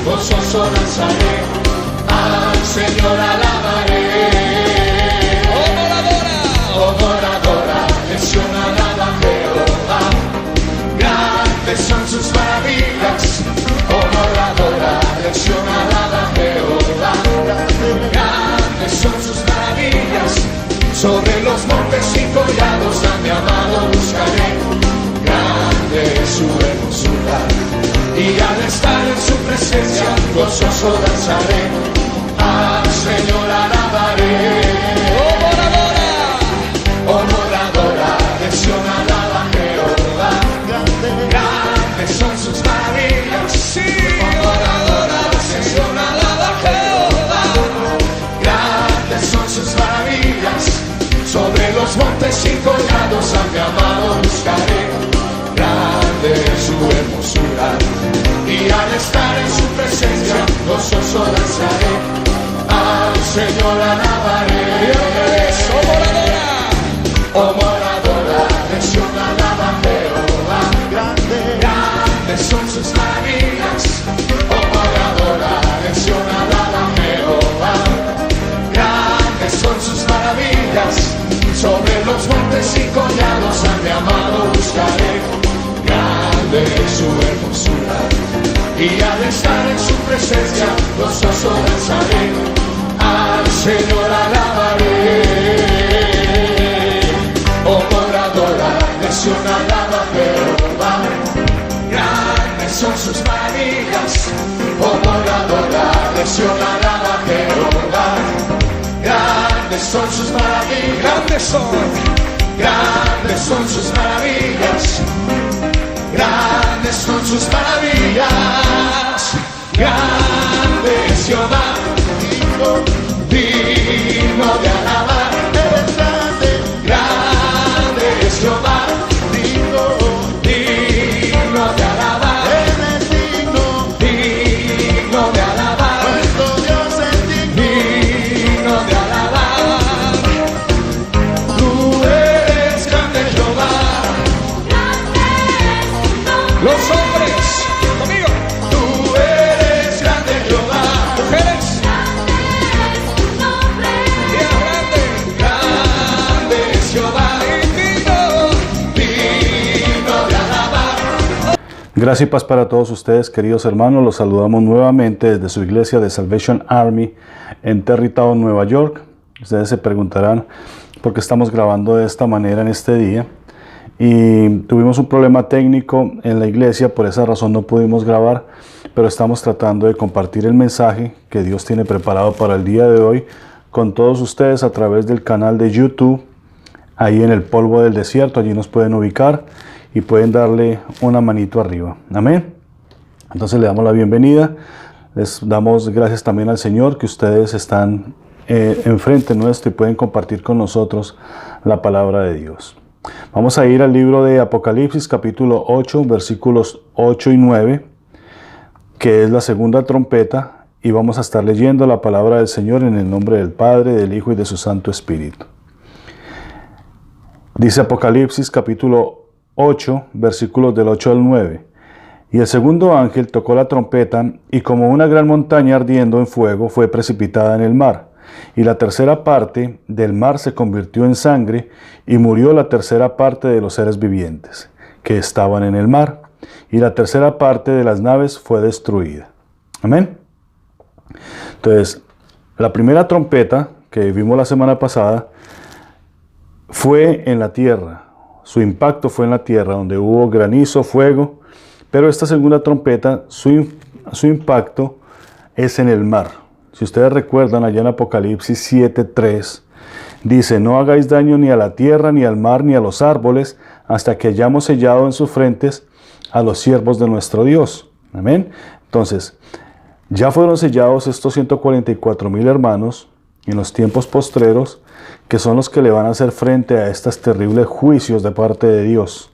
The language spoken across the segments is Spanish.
gozoso danzaré, al Señor alabaré. Oh moradora, Sión alaba a Jehová, grandes son sus maravillas. Oh moradora, Sión alaba a Jehová, grandes son sus maravillas. Sobre los montes y collados a mi amado buscaré, grande es su hermosura, y al estar en su presencia gozoso danzaré, al Señor alabaré. Oh moradora, de Sión alaba a Jehová, grandes son sus maravillas. Sí, oh moradora, de Sión alaba a Jehová, grandes son sus maravillas. Sobre los montes y collados a mi amado buscaré, grande es su hermosura, y al estar en su presencia gozoso danzaré, al Señor alabaré. Oh moradora, de Sión alaba a Jehová, grandes son sus maravillas. Oh moradora, de Sión alaba a Jehová, grandes son sus maravillas. Sobre los montes y collados a mi amado buscaré, grande es su hermosura, y al estar en su presencia gozoso danzaré, al Señor alabaré. Oh moradora, de Sión alaba a Jehová, grandes son sus maravillas. Oh moradora, de Sión alaba a Jehová, grandes son sus maravillas. Grandes son sus maravillas. Grandes son sus maravillas. Grande es Jehová, digno de alabar. Grande es Jehová, digno de alabar. Digno de alabar. Nuestro Dios es digno de alabar. Tú eres grande, Jehová. Los hombres, conmigo. Tú eres grande, Jehová. Mujeres. Grande es Jehová. Digno de alabar. Gracias y paz para todos ustedes, queridos hermanos. Los saludamos nuevamente desde su iglesia de Salvation Army en Terrytown, Nueva York. Ustedes se preguntarán por qué estamos grabando de esta manera en este día. Y tuvimos un problema técnico en la iglesia, por esa razón no pudimos grabar, pero estamos tratando de compartir el mensaje que Dios tiene preparado para el día de hoy con todos ustedes a través del canal de YouTube, ahí en el polvo del desierto. Allí nos pueden ubicar y pueden darle una manito arriba. Amén. Entonces le damos la bienvenida. Les damos gracias también al Señor que ustedes están enfrente nuestro y pueden compartir con nosotros la palabra de Dios. Vamos a ir al libro de Apocalipsis capítulo 8 versículos 8 y 9, que es la segunda trompeta, y vamos a estar leyendo la palabra del Señor en el nombre del Padre, del Hijo y de su Santo Espíritu. Dice Apocalipsis capítulo 8 versículos del 8 al 9. Y el segundo ángel tocó la trompeta, y como una gran montaña ardiendo en fuego fue precipitada en el mar. Y la tercera parte del mar se convirtió en sangre, y murió la tercera parte de los seres vivientes que estaban en el mar, y la tercera parte de las naves fue destruida. Amén. Entonces, la primera trompeta que vimos la semana pasada fue en la tierra. Su impacto fue en la tierra, donde hubo granizo, fuego. Pero esta segunda trompeta, su impacto es en el mar. Si ustedes recuerdan, allá en Apocalipsis 7:3, dice: no hagáis daño ni a la tierra, ni al mar, ni a los árboles, hasta que hayamos sellado en sus frentes a los siervos de nuestro Dios. Amén. Entonces, ya fueron sellados estos 144,000 hermanos en los tiempos postreros, que son los que le van a hacer frente a estos terribles juicios de parte de Dios.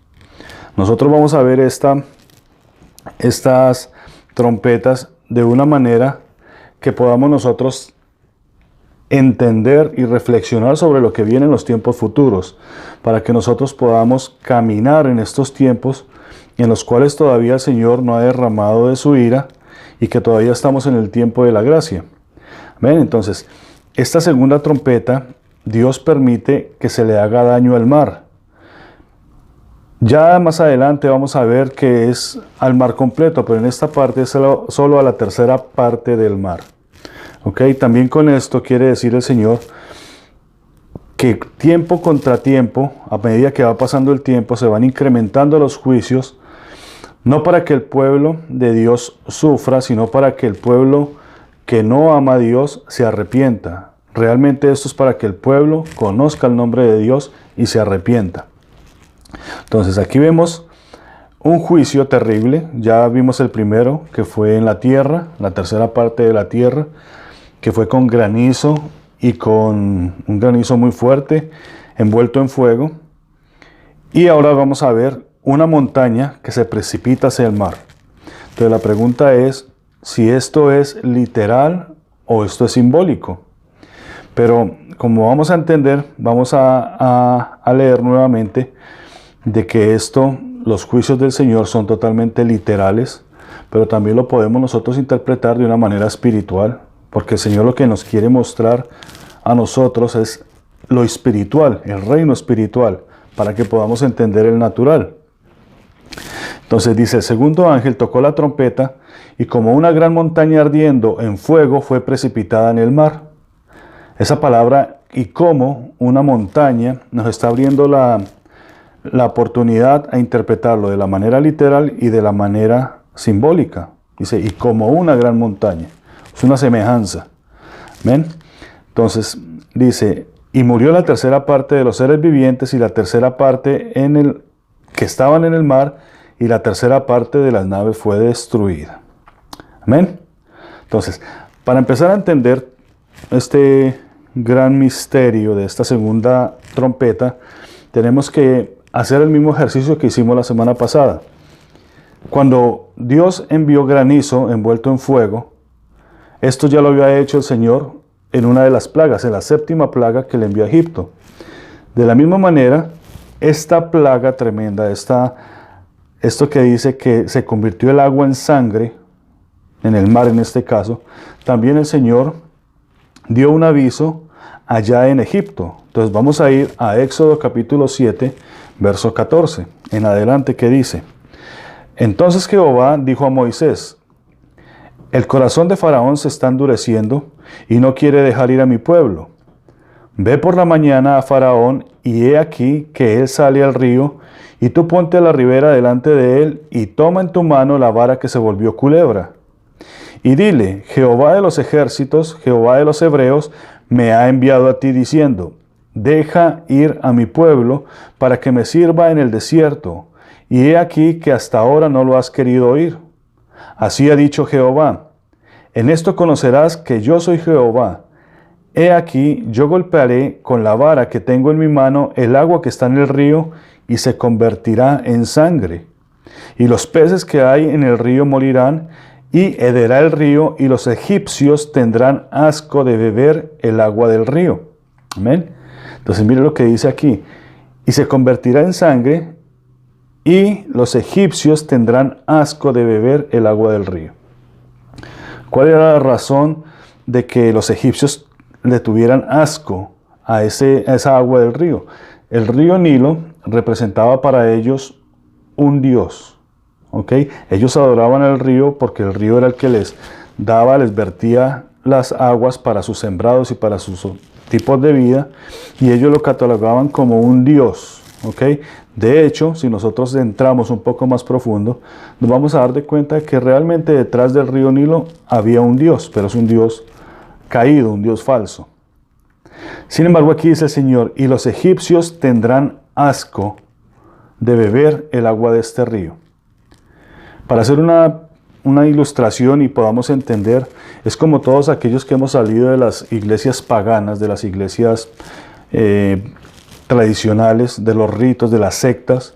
Nosotros vamos a ver estas trompetas de una manera que podamos nosotros entender y reflexionar sobre lo que viene en los tiempos futuros, para que nosotros podamos caminar en estos tiempos en los cuales todavía el Señor no ha derramado de su ira, y que todavía estamos en el tiempo de la gracia. ¿Ven? Entonces, esta segunda trompeta, Dios permite que se le haga daño al mar. Ya más adelante vamos a ver que es al mar completo, pero en esta parte es solo a la tercera parte del mar. ¿Ok? También con esto quiere decir el Señor que tiempo contra tiempo, a medida que va pasando el tiempo, se van incrementando los juicios, no para que el pueblo de Dios sufra, sino para que el pueblo que no ama a Dios se arrepienta. Realmente esto es para que el pueblo conozca el nombre de Dios y se arrepienta. Entonces aquí vemos un juicio terrible. Ya vimos el primero, que fue en la tierra, la tercera parte de la tierra, que fue con granizo y con un granizo muy fuerte, envuelto en fuego. Y ahora vamos a ver una montaña que se precipita hacia el mar. Entonces la pregunta es si esto es literal o esto es simbólico. Pero como vamos a entender, vamos a leer nuevamente de que los juicios del Señor son totalmente literales, pero también lo podemos nosotros interpretar de una manera espiritual, porque el Señor lo que nos quiere mostrar a nosotros es lo espiritual, el reino espiritual, para que podamos entender el natural. Entonces dice, el segundo ángel tocó la trompeta y como una gran montaña ardiendo en fuego fue precipitada en el mar. Esa palabra y como una montaña nos está abriendo la oportunidad a interpretarlo de la manera literal y de la manera simbólica. Dice, y como una gran montaña. Es una semejanza. ¿Ven? Entonces dice, y murió la tercera parte de los seres vivientes y la tercera parte que estaban en el mar y la tercera parte de las naves fue destruida. Amén. Entonces, para empezar a entender este gran misterio de esta segunda trompeta, tenemos que hacer el mismo ejercicio que hicimos la semana pasada. Cuando Dios envió granizo envuelto en fuego, esto ya lo había hecho el Señor en una de las plagas, en la séptima plaga que le envió a Egipto. De la misma manera, esta plaga tremenda, esto que dice que se convirtió el agua en sangre, en el mar en este caso, también el Señor dio un aviso allá en Egipto. Entonces vamos a ir a Éxodo capítulo 7, verso 14, en adelante, que dice, entonces Jehová dijo a Moisés, el corazón de Faraón se está endureciendo y no quiere dejar ir a mi pueblo. Ve por la mañana a Faraón y he aquí que él sale al río y tú ponte a la ribera delante de él y toma en tu mano la vara que se volvió culebra. Y dile, Jehová de los ejércitos, Jehová de los hebreos, me ha enviado a ti diciendo, deja ir a mi pueblo para que me sirva en el desierto. Y he aquí que hasta ahora no lo has querido oír. Así ha dicho Jehová, en esto conocerás que yo soy Jehová. He aquí, yo golpearé con la vara que tengo en mi mano el agua que está en el río y se convertirá en sangre. Y los peces que hay en el río morirán y hederá el río y los egipcios tendrán asco de beber el agua del río. Amén. Entonces mire lo que dice aquí. Y se convertirá en sangre y los egipcios tendrán asco de beber el agua del río. ¿Cuál era la razón de que los egipcios le tuvieran asco a esa agua del río? El río Nilo representaba para ellos un dios. ¿Ok? Ellos adoraban al río porque el río era el que les vertía las aguas para sus sembrados y para sus tipos de vida, y ellos lo catalogaban como un dios. ¿Ok? De hecho, si nosotros entramos un poco más profundo, nos vamos a dar de cuenta que realmente detrás del río Nilo había un dios, pero es un dios caído, un dios falso. Sin embargo, aquí dice el Señor, y los egipcios tendrán asco de beber el agua de este río. Para hacer una ilustración y podamos entender, es como todos aquellos que hemos salido de las iglesias paganas, de las iglesias tradicionales, de los ritos, de las sectas,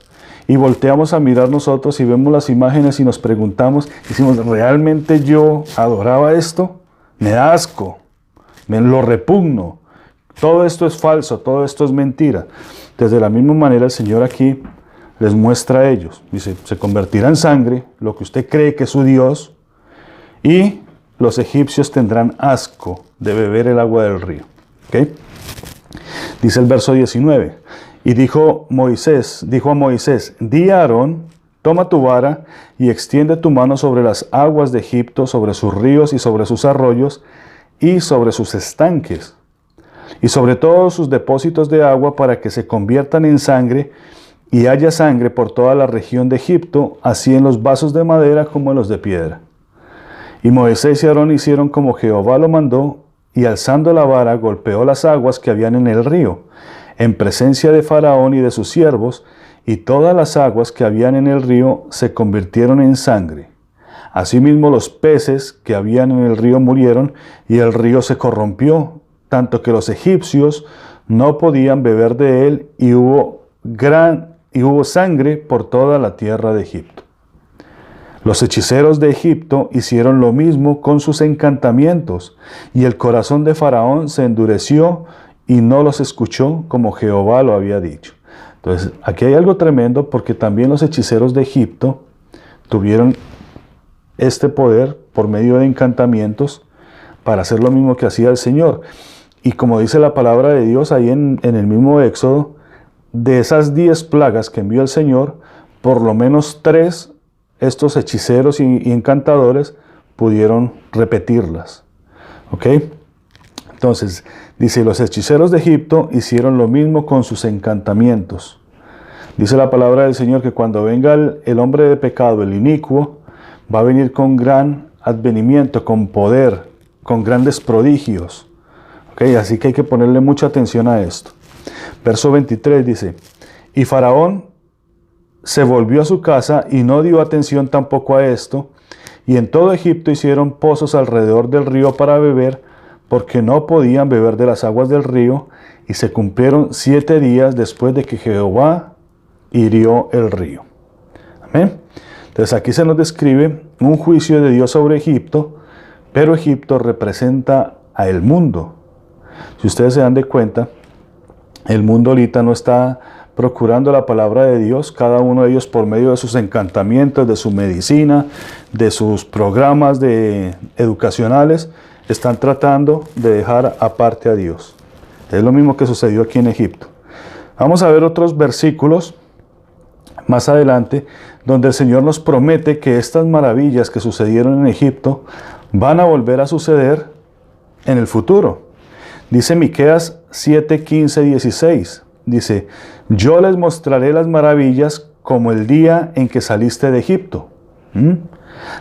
y volteamos a mirar nosotros y vemos las imágenes y nos preguntamos, decimos, ¿realmente yo adoraba esto? Me da asco, me lo repugno, todo esto es falso, todo esto es mentira. De la misma manera el Señor aquí les muestra a ellos, dice, se convertirá en sangre lo que usted cree que es su Dios, y los egipcios tendrán asco de beber el agua del río. ¿Okay? Dice el verso 19, y dijo a Moisés, di a Aarón, toma tu vara y extiende tu mano sobre las aguas de Egipto, sobre sus ríos y sobre sus arroyos y sobre sus estanques y sobre todos sus depósitos de agua para que se conviertan en sangre y haya sangre por toda la región de Egipto, así en los vasos de madera como en los de piedra. Y Moisés y Aarón hicieron como Jehová lo mandó, y alzando la vara golpeó las aguas que habían en el río, en presencia de Faraón y de sus siervos, y todas las aguas que habían en el río se convirtieron en sangre. Asimismo los peces que habían en el río murieron, y el río se corrompió, tanto que los egipcios no podían beber de él, y hubo sangre por toda la tierra de Egipto. Los hechiceros de Egipto hicieron lo mismo con sus encantamientos, y el corazón de Faraón se endureció y no los escuchó como Jehová lo había dicho. Entonces, aquí hay algo tremendo, porque también los hechiceros de Egipto tuvieron este poder por medio de encantamientos para hacer lo mismo que hacía el Señor. Y como dice la palabra de Dios ahí en el mismo Éxodo, de esas 10 plagas que envió el Señor, por lo menos 3 estos hechiceros y encantadores pudieron repetirlas. ¿Ok? Entonces, dice, los hechiceros de Egipto hicieron lo mismo con sus encantamientos. Dice la palabra del Señor que cuando venga el hombre de pecado, el inicuo, va a venir con gran advenimiento, con poder, con grandes prodigios. ¿Ok? Así que hay que ponerle mucha atención a esto. Verso 23 dice, y Faraón se volvió a su casa y no dio atención tampoco a esto, y en todo Egipto hicieron pozos alrededor del río para beber, porque no podían beber de las aguas del río, y se cumplieron 7 días después de que Jehová hirió el río. Amén. Entonces aquí se nos describe un juicio de Dios sobre Egipto, pero Egipto representa a el mundo. Si ustedes se dan de cuenta, el mundo ahorita no está procurando la palabra de Dios, cada uno de ellos por medio de sus encantamientos, de su medicina, de sus programas educacionales, están tratando de dejar aparte a Dios. Es lo mismo que sucedió aquí en Egipto. Vamos a ver otros versículos más adelante, donde el Señor nos promete que estas maravillas que sucedieron en Egipto van a volver a suceder en el futuro. Dice Miqueas 7, 15, 16. Dice, yo les mostraré las maravillas como el día en que saliste de Egipto.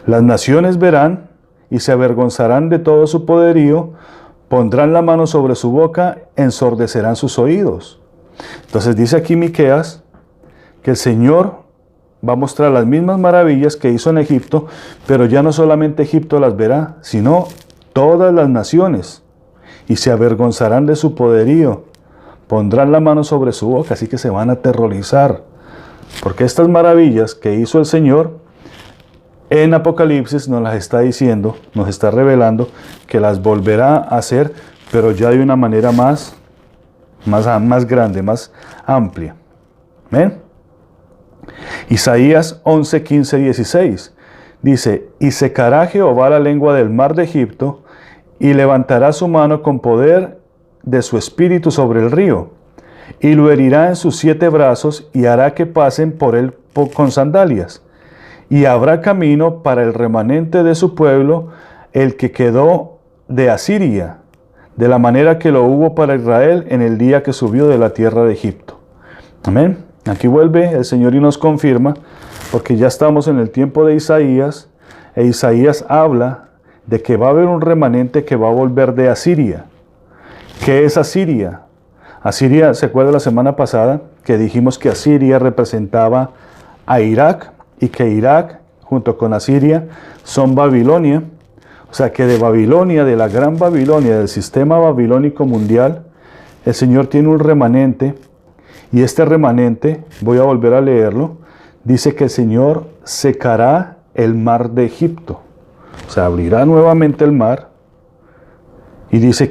Las naciones verán y se avergonzarán de todo su poderío, pondrán la mano sobre su boca, ensordecerán sus oídos. Entonces dice aquí Miqueas que el Señor va a mostrar las mismas maravillas que hizo en Egipto, pero ya no solamente Egipto las verá, sino todas las naciones, y se avergonzarán de su poderío. Pondrán la mano sobre su boca, así que se van a aterrorizar. Porque estas maravillas que hizo el Señor, en Apocalipsis nos las está diciendo, nos está revelando que las volverá a hacer, pero ya de una manera más grande, más amplia. ¿Ven? Isaías 11, 15, 16. Dice, y secará Jehová la lengua del mar de Egipto, y levantará su mano con poder de su espíritu sobre el río, y lo herirá en sus 7 brazos, y hará que pasen por él con sandalias. Y habrá camino para el remanente de su pueblo, el que quedó de Asiria, de la manera que lo hubo para Israel en el día que subió de la tierra de Egipto. Amén. Aquí vuelve el Señor y nos confirma, porque ya estamos en el tiempo de Isaías, e Isaías habla de que va a haber un remanente que va a volver de Asiria. ¿Qué es Asiria? Asiria, ¿se acuerda la semana pasada que dijimos que Asiria representaba a Irak y que Irak junto con Asiria son Babilonia? O sea que de Babilonia, de la gran Babilonia, del sistema babilónico mundial, el Señor tiene un remanente, y este remanente, voy a volver a leerlo, dice que el Señor secará el mar de Egipto. O sea, abrirá nuevamente el mar, y dice,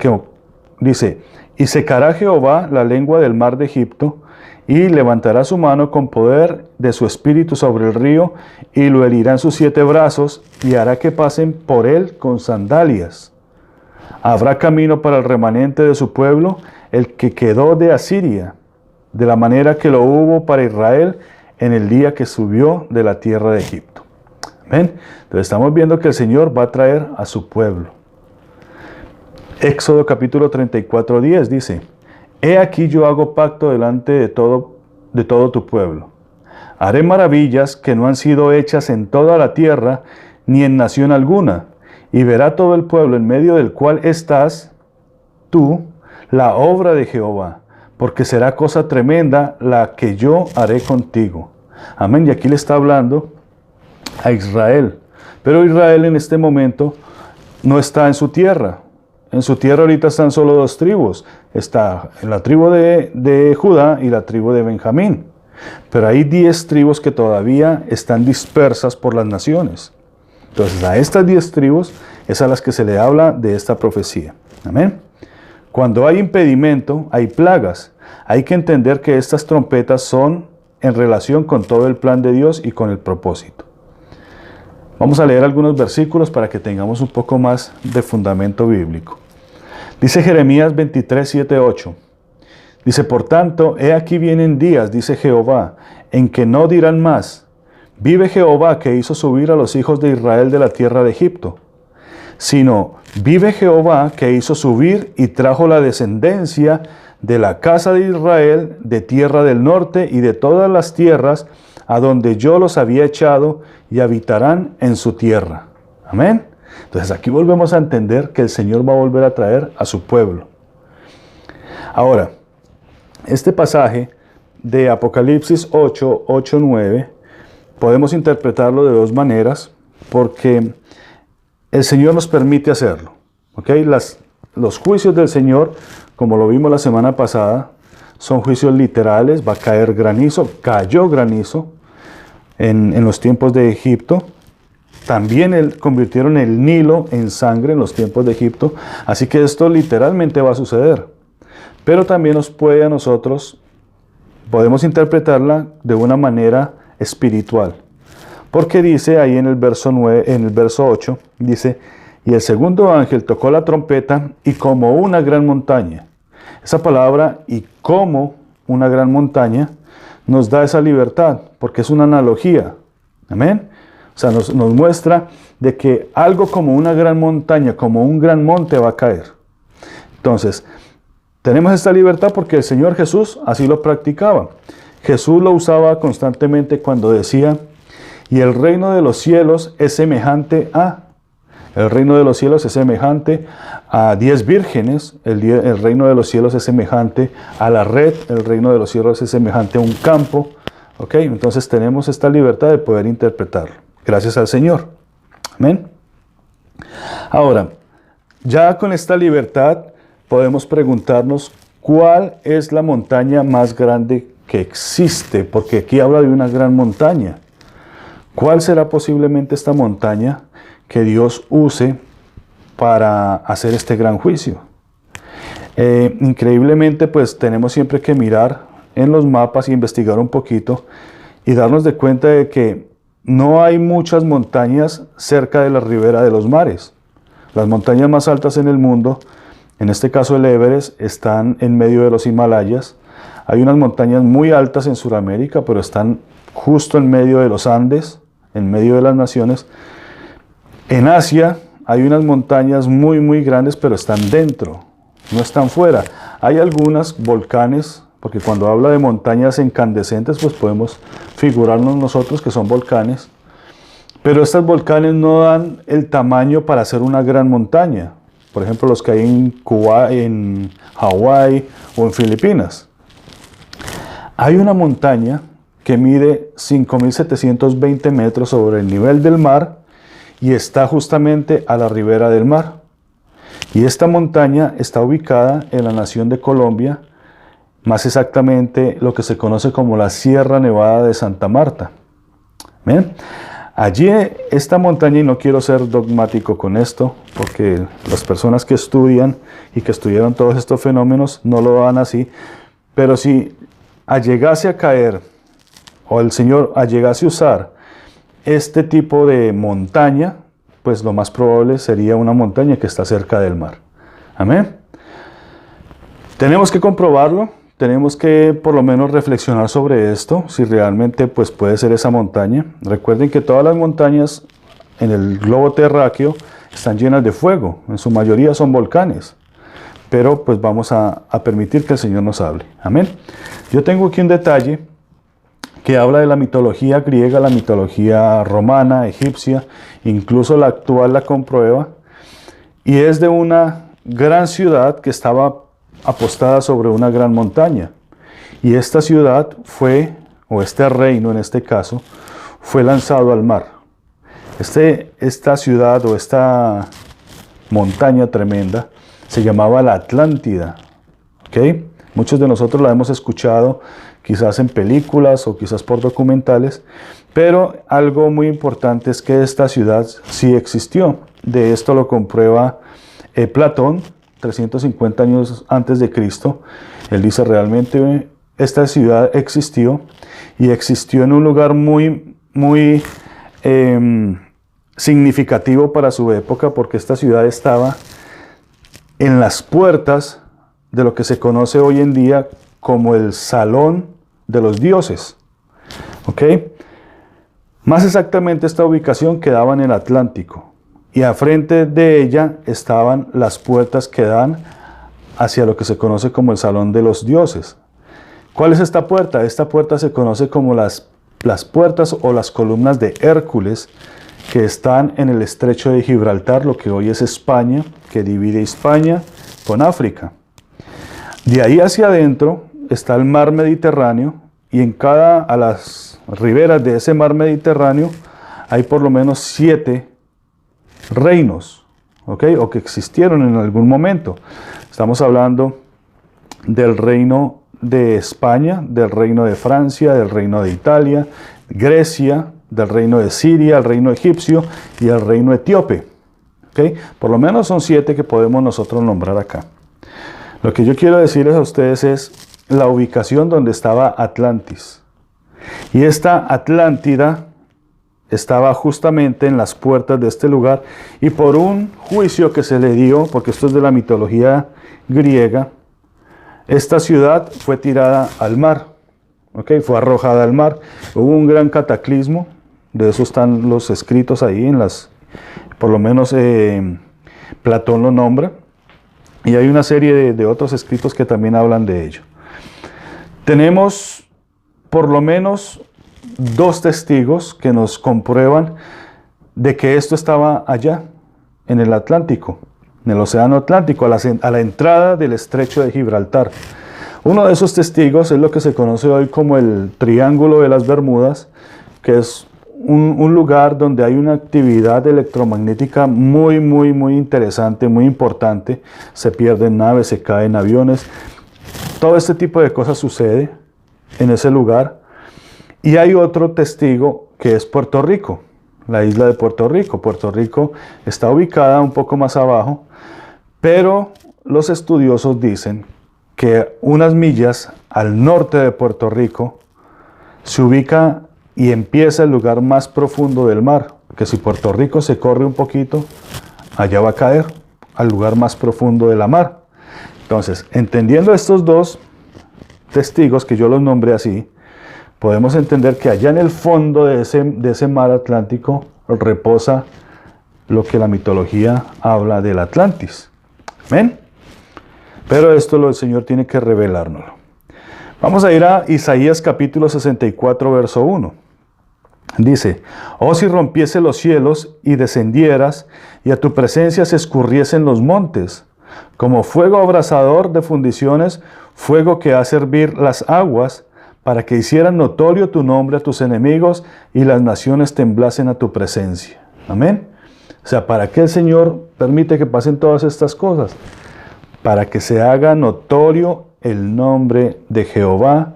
Y secará Jehová la lengua del mar de Egipto, y levantará su mano con poder de su espíritu sobre el río, y lo herirá en sus 7 brazos, y hará que pasen por él con sandalias. Habrá camino para el remanente de su pueblo, el que quedó de Asiria, de la manera que lo hubo para Israel en el día que subió de la tierra de Egipto. ¿Ven? Entonces estamos viendo que el Señor va a traer a su pueblo. Éxodo capítulo 34:10 dice: He aquí yo hago pacto delante de todo tu pueblo. Haré maravillas que no han sido hechas en toda la tierra, ni en nación alguna, y verá todo el pueblo en medio del cual estás tú, la obra de Jehová, porque será cosa tremenda la que yo haré contigo. Amén. Y aquí le está hablando a Israel. Pero Israel en este momento no está en su tierra. En su tierra ahorita están solo 2 tribus. Está la tribu de Judá y la tribu de Benjamín. Pero hay 10 tribus que todavía están dispersas por las naciones. Entonces a estas 10 tribus es a las que se le habla de esta profecía. Amén. Cuando hay impedimento, hay plagas. Hay que entender que estas trompetas son en relación con todo el plan de Dios y con el propósito. Vamos a leer algunos versículos para que tengamos un poco más de fundamento bíblico. Dice Jeremías 23, 7, 8. Dice: por tanto, he aquí vienen días, dice Jehová, en que no dirán más: vive Jehová que hizo subir a los hijos de Israel de la tierra de Egipto. Sino: vive Jehová que hizo subir y trajo la descendencia de la casa de Israel de tierra del norte y de todas las tierras a donde yo los había echado, y habitarán en su tierra. Amén. Entonces aquí volvemos a entender que el Señor va a volver a traer a su pueblo. Ahora, este pasaje de Apocalipsis 8, 8, 9, podemos interpretarlo de 2 maneras, porque el Señor nos permite hacerlo. ¿Okay? Los juicios del Señor, como lo vimos la semana pasada, son juicios literales. Va a caer granizo, cayó granizo en los tiempos de Egipto. También convirtieron el Nilo en sangre en los tiempos de Egipto. Así que esto literalmente va a suceder. Pero también nos puede a nosotros, podemos interpretarla de una manera espiritual. Porque dice ahí en el verso 9, en el verso 8, dice: y el segundo ángel tocó la trompeta, y como una gran montaña. Esa palabra, y como una gran montaña, nos da esa libertad, porque es una analogía. Amén. O sea, nos muestra de que algo como una gran montaña, como un gran monte va a caer. Entonces, tenemos esta libertad porque el Señor Jesús así lo practicaba. Jesús lo usaba constantemente cuando decía: y el reino de los cielos es semejante a... El reino de los cielos es semejante a 10 vírgenes. El reino de los cielos es semejante a la red. El reino de los cielos es semejante a un campo. ¿Ok? Entonces tenemos esta libertad de poder interpretarlo. Gracias al Señor. Amén. Ahora, ya con esta libertad podemos preguntarnos cuál es la montaña más grande que existe. Porque aquí habla de una gran montaña. ¿Cuál será posiblemente esta montaña que Dios use para hacer este gran juicio? Increíblemente, pues tenemos siempre que mirar en los mapas y investigar un poquito y darnos de cuenta de que no hay muchas montañas cerca de la ribera de los mares. Las montañas más altas en el mundo, en este caso el Everest, están en medio de los Himalayas. Hay unas montañas muy altas en Sudamérica, pero están justo en medio de los Andes, en medio de las naciones. En Asia hay unas montañas muy grandes, pero están dentro, no están fuera. Hay algunos volcanes, porque cuando habla de montañas incandescentes, pues podemos figurarnos nosotros que son volcanes. Pero estos volcanes no dan el tamaño para hacer una gran montaña. Por ejemplo, los que hay en Cuba, en Hawái o en Filipinas. Hay una montaña que mide 5.720 metros sobre el nivel del mar y está justamente a la ribera del mar. Y esta montaña está ubicada en la nación de Colombia, más exactamente lo que se conoce como la Sierra Nevada de Santa Marta. ¿Ven? Allí, esta montaña, y no quiero ser dogmático con esto, porque las personas que estudian y que estudiaron todos estos fenómenos no lo dan así, pero si llegase a caer, o el Señor llegase a usar este tipo de montaña, pues lo más probable sería una montaña que está cerca del mar. Amén. Tenemos que comprobarlo, tenemos que por lo menos reflexionar sobre esto, si realmente pues puede ser esa montaña. Recuerden que todas las montañas en el globo terráqueo están llenas de fuego, en su mayoría son volcanes, pero pues vamos a permitir que el Señor nos hable. Amén. Yo tengo aquí un detalle que habla de la mitología griega, la mitología romana, egipcia, incluso la actual la comprueba, y es de una gran ciudad que estaba apostada sobre una gran montaña. Y esta ciudad fue, o este reino en este caso, fue lanzado al mar. Esta ciudad o esta montaña tremenda se llamaba la Atlántida. ¿Okay? Muchos de nosotros la hemos escuchado quizás en películas o quizás por documentales, pero algo muy importante es que esta ciudad sí existió. De esto lo comprueba Platón, 350 años antes de Cristo. Él dice realmente esta ciudad existió y existió en un lugar muy significativo para su época, porque esta ciudad estaba en las puertas de lo que se conoce hoy en día como el Salón de los Dioses. ¿Ok? Más exactamente, esta ubicación quedaba en el Atlántico, y a frente de ella estaban las puertas que dan hacia lo que se conoce como el Salón de los Dioses. ¿Cuál es esta puerta? Esta puerta se conoce como las puertas o las columnas de Hércules, que están en el estrecho de Gibraltar, lo que hoy es España, que divide España con África. De ahí hacia adentro está el mar Mediterráneo, y a las riberas de ese mar Mediterráneo hay por lo menos 7 reinos, ¿ok? O que existieron en algún momento. Estamos hablando del reino de España, del reino de Francia, del reino de Italia, Grecia, del reino de Siria, el reino egipcio y el reino etíope. ¿Ok? Por lo menos son 7 que podemos nosotros nombrar acá. Lo que yo quiero decirles a ustedes es la ubicación donde estaba Atlantis. Y esta Atlántida estaba justamente en las puertas de este lugar, y por un juicio que se le dio, porque esto es de la mitología griega, esta ciudad fue tirada al mar, ¿okay? Fue arrojada al mar. Hubo un gran cataclismo, de eso están los escritos ahí, por lo menos Platón lo nombra, y hay una serie de otros escritos que también hablan de ello. Tenemos por lo menos 2 testigos que nos comprueban de que esto estaba allá, en el Atlántico, en el Océano Atlántico, a la entrada del estrecho de Gibraltar. Uno de esos testigos es lo que se conoce hoy como el Triángulo de las Bermudas, que es un lugar donde hay una actividad electromagnética muy interesante, muy importante. Se pierden naves, se caen aviones, todo este tipo de cosas sucede en ese lugar. Y hay otro testigo que es Puerto Rico, la isla de Puerto Rico. Puerto Rico está ubicada un poco más abajo, pero los estudiosos dicen que unas millas al norte de Puerto Rico se ubica y empieza el lugar más profundo del mar, que si Puerto Rico se corre un poquito, allá va a caer al lugar más profundo de la mar. Entonces, entendiendo estos 2 testigos, que yo los nombré así, podemos entender que allá en el fondo de ese mar Atlántico reposa lo que la mitología habla del Atlantis. ¿Ven? Pero esto el Señor tiene que revelárnoslo. Vamos a ir a Isaías capítulo 64, verso 1. Dice: oh, si rompiese los cielos y descendieras, y a tu presencia se escurriesen los montes, como fuego abrasador de fundiciones, fuego que hace hervir las aguas, para que hicieran notorio tu nombre a tus enemigos y las naciones temblasen a tu presencia. Amén. O sea, ¿para qué el Señor permite que pasen todas estas cosas? Para que se haga notorio el nombre de Jehová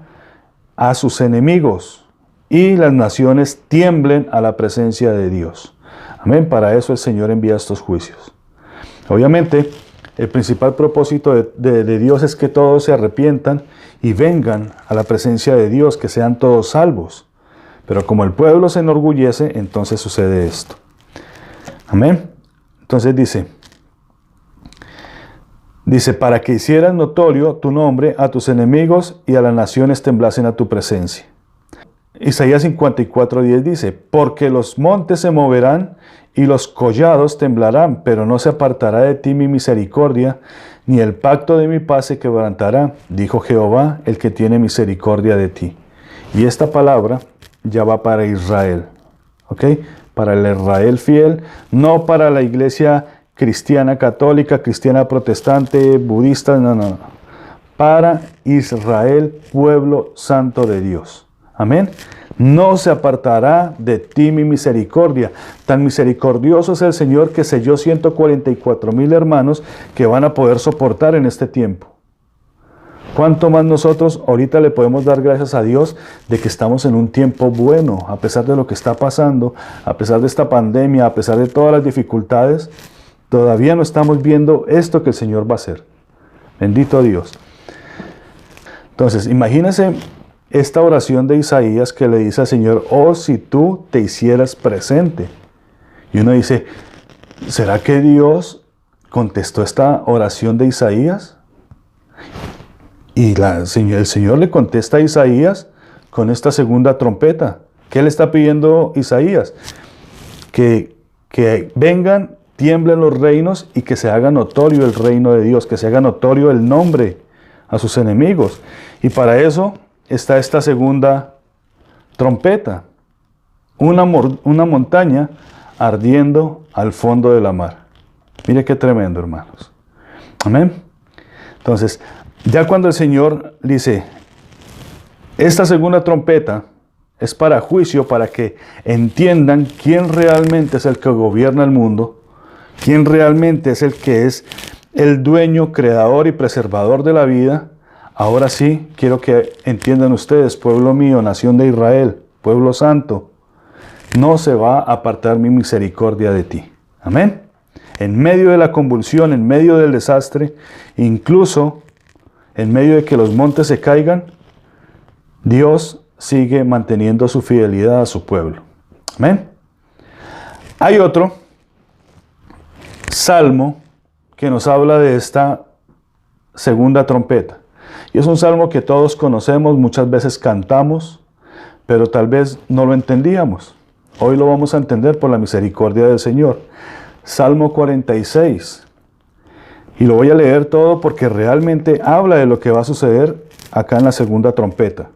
a sus enemigos. y las naciones tiemblen a la presencia de Dios. Amén. Para eso el Señor envía estos juicios. Obviamente, el principal propósito de Dios es que todos se arrepientan y vengan a la presencia de Dios, que sean todos salvos. Pero como el pueblo se enorgullece, entonces sucede esto. Amén. Entonces dice, para que hicieras notorio tu nombre a tus enemigos y a las naciones temblasen a tu presencia. Isaías 54:10 dice, porque los montes se moverán y los collados temblarán, pero no se apartará de ti mi misericordia, ni el pacto de mi paz se quebrantará, dijo Jehová, el que tiene misericordia de ti. Y esta palabra ya va para Israel, ¿ok? Para el Israel fiel, no para la iglesia cristiana católica, cristiana protestante, budista, no. Para Israel, pueblo santo de Dios. Amén. No se apartará de ti mi misericordia. Tan misericordioso es el Señor que selló 144,000 hermanos que van a poder soportar en este tiempo. ¿Cuánto más nosotros ahorita le podemos dar gracias a Dios de que estamos en un tiempo bueno, a pesar de lo que está pasando, a pesar de esta pandemia, a pesar de todas las dificultades? Todavía no estamos viendo esto que el Señor va a hacer. Bendito Dios. Entonces, imagínense esta oración de Isaías que le dice al Señor, oh, si tú te hicieras presente. Y uno dice, ¿será que Dios contestó esta oración de Isaías? Y el Señor le contesta a Isaías con esta segunda trompeta. ¿Qué le está pidiendo Isaías? Que vengan, tiemblen los reinos y que se haga notorio el reino de Dios, que se haga notorio el nombre a sus enemigos. Y para eso está esta segunda trompeta, una montaña ardiendo al fondo de la mar. Mire qué tremendo, hermanos. Amén. Entonces, ya cuando el Señor dice, esta segunda trompeta es para juicio, para que entiendan quién realmente es el que gobierna el mundo, quién realmente es el que es el dueño, creador y preservador de la vida. Ahora sí, quiero que entiendan ustedes, pueblo mío, nación de Israel, pueblo santo, no se va a apartar mi misericordia de ti. Amén. En medio de la convulsión, en medio del desastre, incluso en medio de que los montes se caigan, Dios sigue manteniendo su fidelidad a su pueblo. Amén. Hay otro salmo que nos habla de esta segunda trompeta. Y es un salmo que todos conocemos, muchas veces cantamos, pero tal vez no lo entendíamos. Hoy lo vamos a entender por la misericordia del Señor. Salmo 46. Y lo voy a leer todo porque realmente habla de lo que va a suceder acá en la segunda trompeta.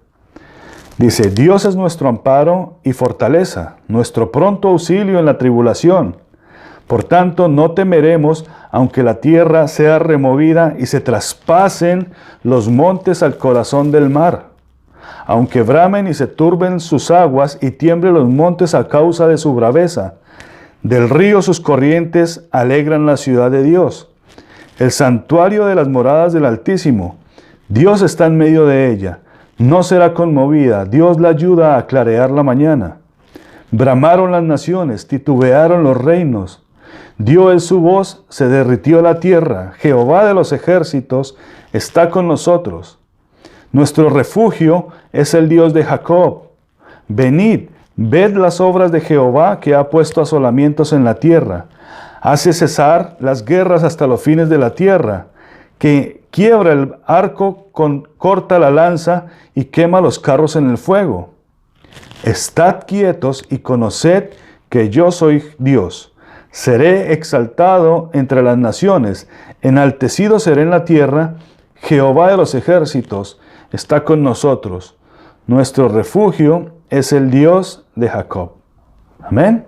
Dice, Dios es nuestro amparo y fortaleza, nuestro pronto auxilio en la tribulación. Por tanto, no temeremos, aunque la tierra sea removida y se traspasen los montes al corazón del mar. Aunque bramen y se turben sus aguas y tiemblen los montes a causa de su braveza. Del río sus corrientes alegran la ciudad de Dios, el santuario de las moradas del Altísimo. Dios está en medio de ella, no será conmovida, Dios la ayuda a clarear la mañana. Bramaron las naciones, titubearon los reinos. Dio él su voz, se derritió la tierra. Jehová de los ejércitos está con nosotros. Nuestro refugio es el Dios de Jacob. Venid, ved las obras de Jehová, que ha puesto asolamientos en la tierra. Hace cesar las guerras hasta los fines de la tierra. Que quiebra el arco, corta la lanza y quema los carros en el fuego. Estad quietos y conoced que yo soy Dios. Seré exaltado entre las naciones, enaltecido seré en la tierra. Jehová de los ejércitos está con nosotros. Nuestro refugio es el Dios de Jacob. Amén.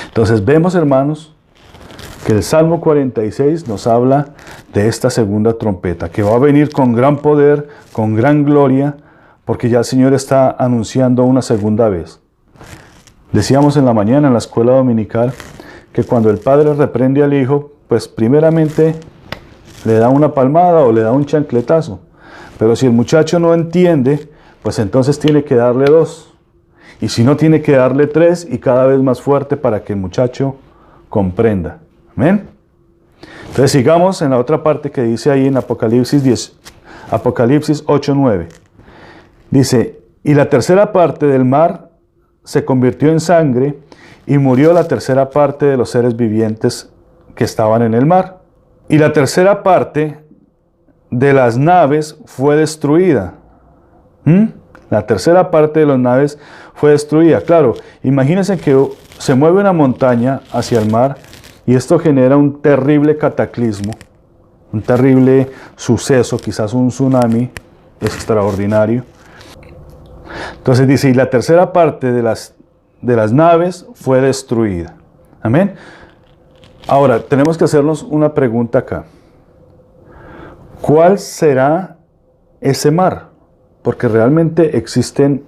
Entonces vemos, hermanos, que el Salmo 46 nos habla de esta segunda trompeta, que va a venir con gran poder, con gran gloria, porque ya el Señor está anunciando una segunda vez. Decíamos en la mañana en la escuela dominical que cuando el padre reprende al hijo, pues primeramente le da una palmada o le da un chancletazo. Pero si el muchacho no entiende, pues entonces tiene que darle 2. Y si no, tiene que darle 3 y cada vez más fuerte para que el muchacho comprenda. Amén. Entonces sigamos en la otra parte que dice ahí en Apocalipsis 8:9. Dice, y la tercera parte del mar se convirtió en sangre y murió la tercera parte de los seres vivientes que estaban en el mar. Y la tercera parte de las naves fue destruida. La tercera parte de las naves fue destruida. Claro, imagínense que se mueve una montaña hacia el mar y esto genera un terrible cataclismo, un terrible suceso, quizás un tsunami extraordinario. Entonces dice, y la tercera parte de las naves fue destruida. Amén. Ahora, tenemos que hacernos una pregunta acá. ¿Cuál será ese mar? Porque realmente existen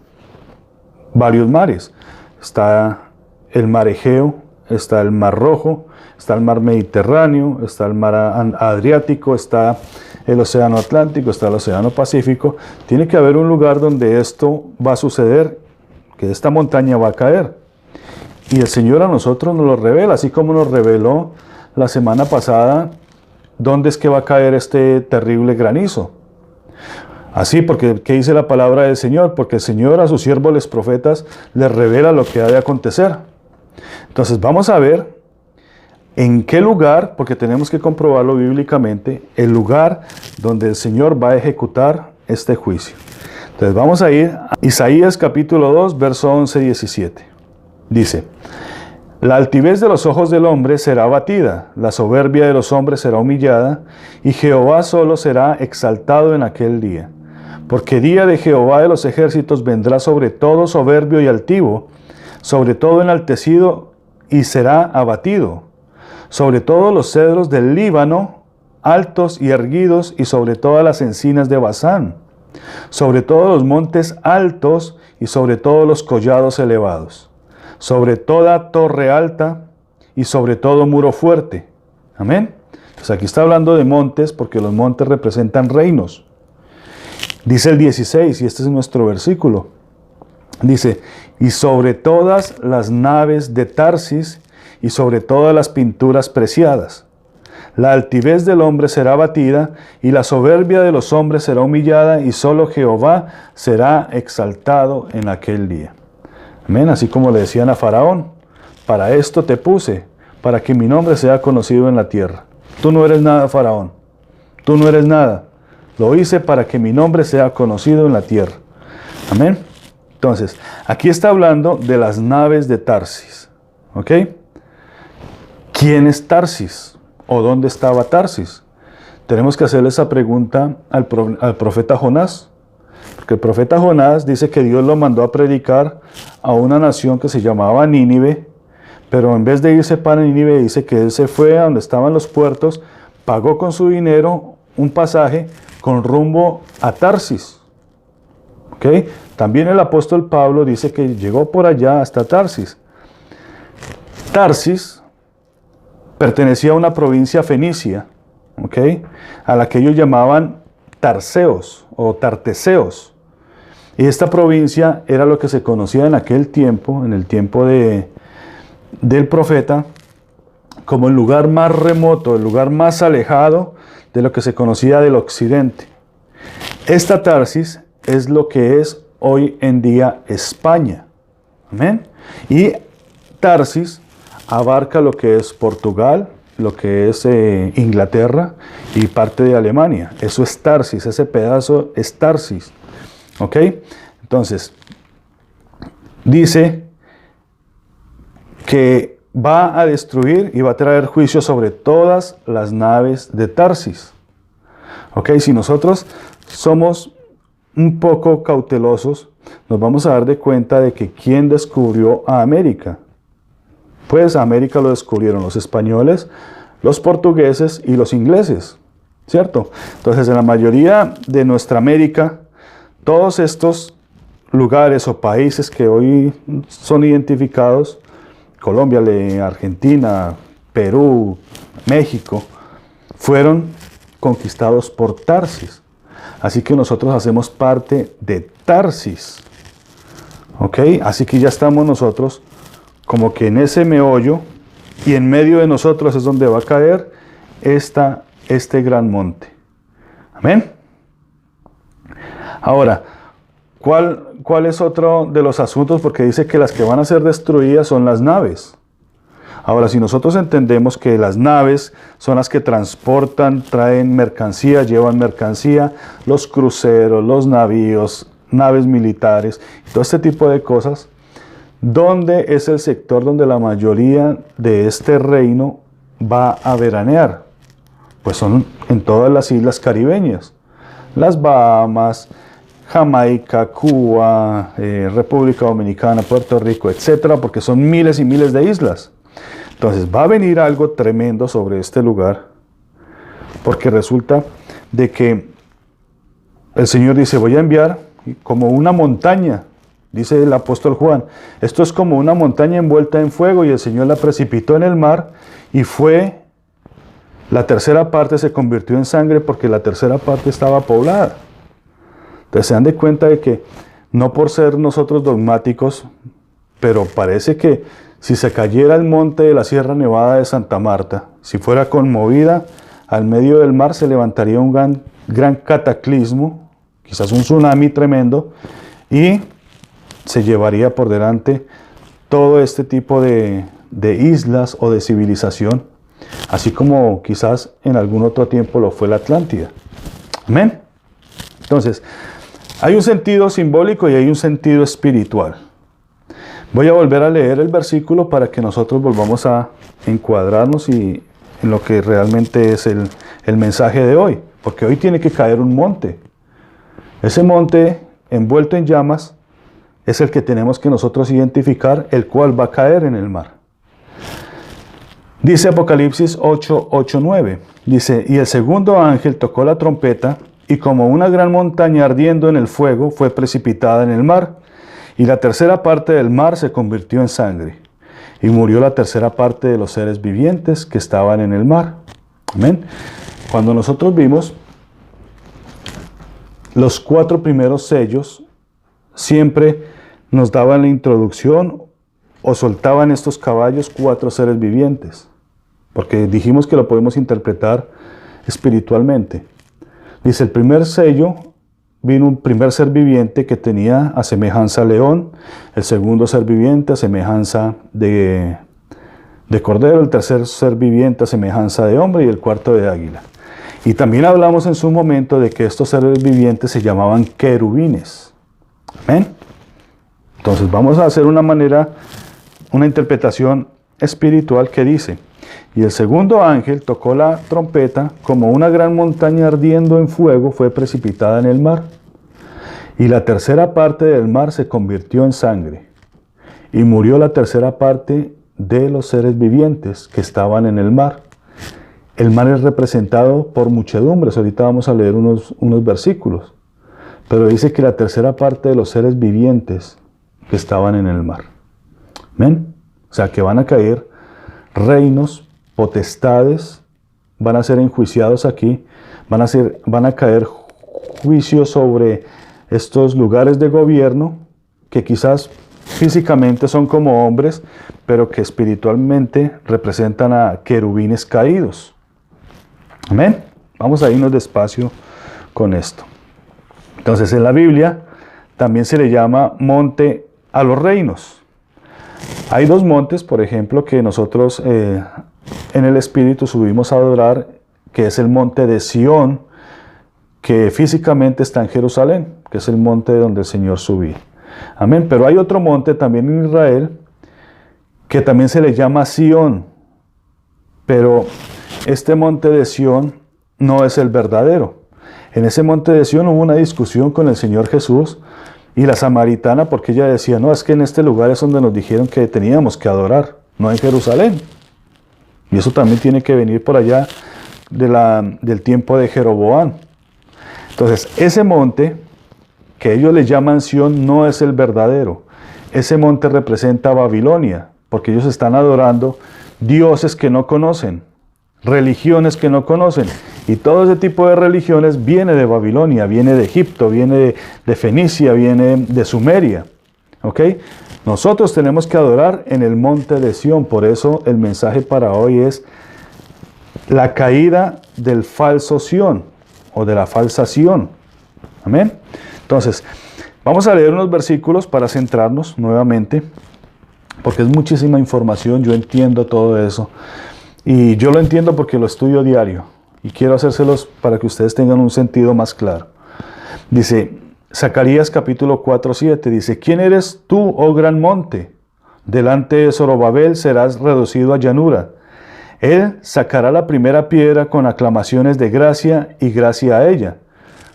varios mares. Está el mar Egeo, está el mar Rojo, está el mar Mediterráneo, está el mar Adriático, está el océano Atlántico, está el océano Pacífico. Tiene que haber un lugar donde esto va a suceder, que esta montaña va a caer. Y el Señor a nosotros nos lo revela, así como nos reveló la semana pasada dónde es que va a caer este terrible granizo. Así, porque ¿qué dice la palabra del Señor? Porque el Señor a sus siervos, los profetas, les revela lo que ha de acontecer. Entonces vamos a ver en qué lugar, porque tenemos que comprobarlo bíblicamente, el lugar donde el Señor va a ejecutar este juicio. Entonces vamos a ir a Isaías capítulo 2, verso 11-17. Dice, la altivez de los ojos del hombre será abatida, la soberbia de los hombres será humillada, y Jehová solo será exaltado en aquel día. Porque día de Jehová de los ejércitos vendrá sobre todo soberbio y altivo, sobre todo enaltecido y será abatido, sobre todos los cedros del Líbano, altos y erguidos, y sobre todas las encinas de Basán, sobre todos los montes altos y sobre todos los collados elevados, sobre toda torre alta y sobre todo muro fuerte. Amén. Entonces aquí está hablando de montes porque los montes representan reinos. Dice el 16, y este es nuestro versículo. Dice, y sobre todas las naves de Tarsis y sobre todas las pinturas preciadas. La altivez del hombre será abatida y la soberbia de los hombres será humillada y solo Jehová será exaltado en aquel día. Amén, así como le decían a Faraón, para esto te puse, para que mi nombre sea conocido en la tierra. Tú no eres nada, Faraón, tú no eres nada. Lo hice para que mi nombre sea conocido en la tierra. Amén. Entonces, aquí está hablando de las naves de Tarsis. ¿Ok? ¿Quién es Tarsis? ¿O dónde estaba Tarsis? Tenemos que hacerle esa pregunta al profeta Jonás. Porque el profeta Jonás dice que Dios lo mandó a predicar a una nación que se llamaba Nínive, pero en vez de irse para Nínive, dice que él se fue a donde estaban los puertos, pagó con su dinero un pasaje con rumbo a Tarsis. ¿Okay? También el apóstol Pablo dice que llegó por allá hasta Tarsis. Tarsis pertenecía a una provincia fenicia, ¿okay? A la que ellos llamaban Tarseos o Tarteseos. Y esta provincia era lo que se conocía en aquel tiempo, en el tiempo del profeta, como el lugar más remoto, el lugar más alejado de lo que se conocía del occidente. Esta Tarsis es lo que es hoy en día España. Amén. Y Tarsis abarca lo que es Portugal, lo que es Inglaterra y parte de Alemania. Eso es Tarsis, ese pedazo es Tarsis. ¿Ok? Entonces, dice que va a destruir y va a traer juicio sobre todas las naves de Tarsis. ¿Ok? Si nosotros somos un poco cautelosos, nos vamos a dar de cuenta de que ¿quién descubrió a América? Pues a América lo descubrieron los españoles, los portugueses y los ingleses, ¿cierto? Entonces, en la mayoría de nuestra América, todos estos lugares o países que hoy son identificados, Colombia, Argentina, Perú, México, fueron conquistados por Tarsis. Así que nosotros hacemos parte de Tarsis. ¿Ok? Así que ya estamos nosotros como que en ese meollo, y en medio de nosotros es donde va a caer este gran monte. Amén. Ahora, ¿cuál es otro de los asuntos? Porque dice que las que van a ser destruidas son las naves. Ahora, si nosotros entendemos que las naves son las que transportan, traen mercancía, llevan mercancía, los cruceros, los navíos, naves militares, todo este tipo de cosas, ¿dónde es el sector donde la mayoría de este reino va a veranear? Pues son en todas las islas caribeñas, las Bahamas, Jamaica, Cuba, República Dominicana, Puerto Rico, etcétera, porque son miles y miles de islas. Entonces va a venir algo tremendo sobre este lugar, porque resulta de que el Señor dice, voy a enviar como una montaña, dice el apóstol Juan, esto es como una montaña envuelta en fuego, y el Señor la precipitó en el mar, y la tercera parte se convirtió en sangre, porque la tercera parte estaba poblada. Entonces se dan de cuenta de que, no por ser nosotros dogmáticos, pero parece que si se cayera el monte de la Sierra Nevada de Santa Marta, si fuera conmovida, al medio del mar se levantaría un gran cataclismo, quizás un tsunami tremendo, y se llevaría por delante todo este tipo de islas o de civilización, así como quizás en algún otro tiempo lo fue la Atlántida. Amén. Entonces, hay un sentido simbólico y hay un sentido espiritual. Voy a volver a leer el versículo para que nosotros volvamos a encuadrarnos en lo que realmente es el mensaje de hoy. Porque hoy tiene que caer un monte. Ese monte envuelto en llamas es el que tenemos que nosotros identificar, el cual va a caer en el mar. Dice Apocalipsis 8:9. Dice, y el segundo ángel tocó la trompeta, y como una gran montaña ardiendo en el fuego fue precipitada en el mar, y la tercera parte del mar se convirtió en sangre, y murió la tercera parte de los seres vivientes que estaban en el mar. Amén. Cuando nosotros vimos los 4 primeros sellos, siempre nos daban la introducción o soltaban estos caballos 4 seres vivientes, porque dijimos que lo podemos interpretar espiritualmente. Dice, el primer sello, vino un primer ser viviente que tenía a semejanza de león, el segundo ser viviente a semejanza de cordero, el tercer ser viviente a semejanza de hombre y el cuarto de águila. Y también hablamos en su momento de que estos seres vivientes se llamaban querubines. ¿Amén? Entonces vamos a hacer una interpretación espiritual que dice, y el segundo ángel tocó la trompeta, como una gran montaña ardiendo en fuego fue precipitada en el mar, y la tercera parte del mar se convirtió en sangre, y murió la tercera parte de los seres vivientes que estaban en el mar. El mar es representado por muchedumbres, ahorita vamos a leer unos versículos, pero dice que la tercera parte de los seres vivientes que estaban en el mar. ¿Amén? O sea que van a caer reinos, potestades, van a ser enjuiciados aquí, van a caer juicios sobre estos lugares de gobierno que quizás físicamente son como hombres, pero que espiritualmente representan a querubines caídos. Amén. Vamos a irnos despacio con esto. Entonces en la Biblia también se le llama monte a los reinos. Hay 2 montes, por ejemplo, que nosotros en el Espíritu subimos a adorar, que es el monte de Sión, que físicamente está en Jerusalén, que es el monte donde el Señor subía. Amén. Pero hay otro monte también en Israel, que también se le llama Sión. Pero este monte de Sión no es el verdadero. En ese monte de Sión hubo una discusión con el Señor Jesús y la samaritana, porque ella decía, no, es que en este lugar es donde nos dijeron que teníamos que adorar, no en Jerusalén. Y eso también tiene que venir por allá del tiempo de Jeroboam. Entonces, ese monte que ellos le llaman Sión no es el verdadero. Ese monte representa a Babilonia, porque ellos están adorando dioses que no conocen, religiones que no conocen. Y todo ese tipo de religiones viene de Babilonia, viene de Egipto, viene de Fenicia, viene de Sumeria. ¿Ok? Nosotros tenemos que adorar en el monte de Sión. Por eso el mensaje para hoy es la caída del falso Sión o de la falsa Sión. Amén. Entonces, vamos a leer unos versículos para centrarnos nuevamente, porque es muchísima información. Yo entiendo todo eso. Y yo lo entiendo porque lo estudio diario. Y quiero hacérselos para que ustedes tengan un sentido más claro. Dice, Zacarías capítulo 4:7, dice, ¿quién eres tú, oh gran monte? Delante de Zorobabel serás reducido a llanura. Él sacará la primera piedra con aclamaciones de gracia y gracia a ella.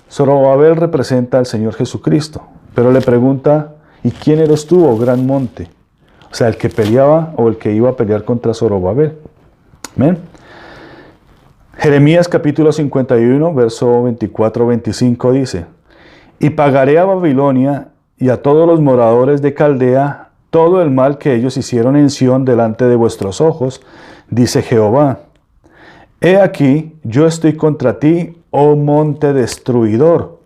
Zorobabel representa al Señor Jesucristo. Pero le pregunta, ¿y quién eres tú, oh gran monte? O sea, el que peleaba o el que iba a pelear contra Zorobabel. Amén. Jeremías capítulo 51, verso 24-25 dice, y pagaré a Babilonia y a todos los moradores de Caldea todo el mal que ellos hicieron en Sión delante de vuestros ojos, dice Jehová. He aquí, yo estoy contra ti, oh monte destruidor.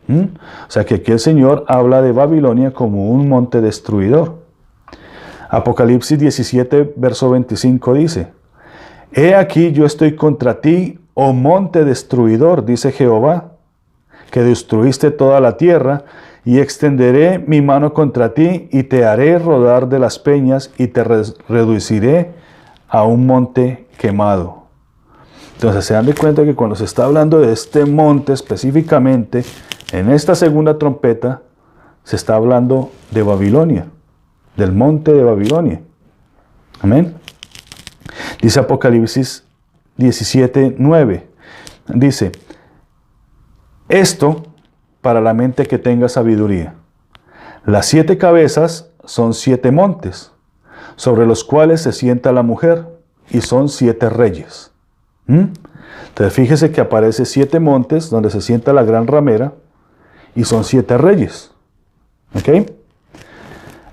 O sea que aquí el Señor habla de Babilonia como un monte destruidor. Apocalipsis 17, verso 25 dice, he aquí yo estoy contra ti, oh monte destruidor, dice Jehová, que destruiste toda la tierra, y extenderé mi mano contra ti, y te haré rodar de las peñas, y te reduciré a un monte quemado. Entonces se dan de cuenta que cuando se está hablando de este monte específicamente, en esta segunda trompeta, se está hablando de Babilonia, del monte de Babilonia. Amén. Dice Apocalipsis 17:9. Dice, esto para la mente que tenga sabiduría. Las 7 cabezas son 7 montes, sobre los cuales se sienta la mujer, y son 7 reyes. Entonces fíjese que aparece 7 montes donde se sienta la gran ramera, y son 7 reyes. ¿Ok?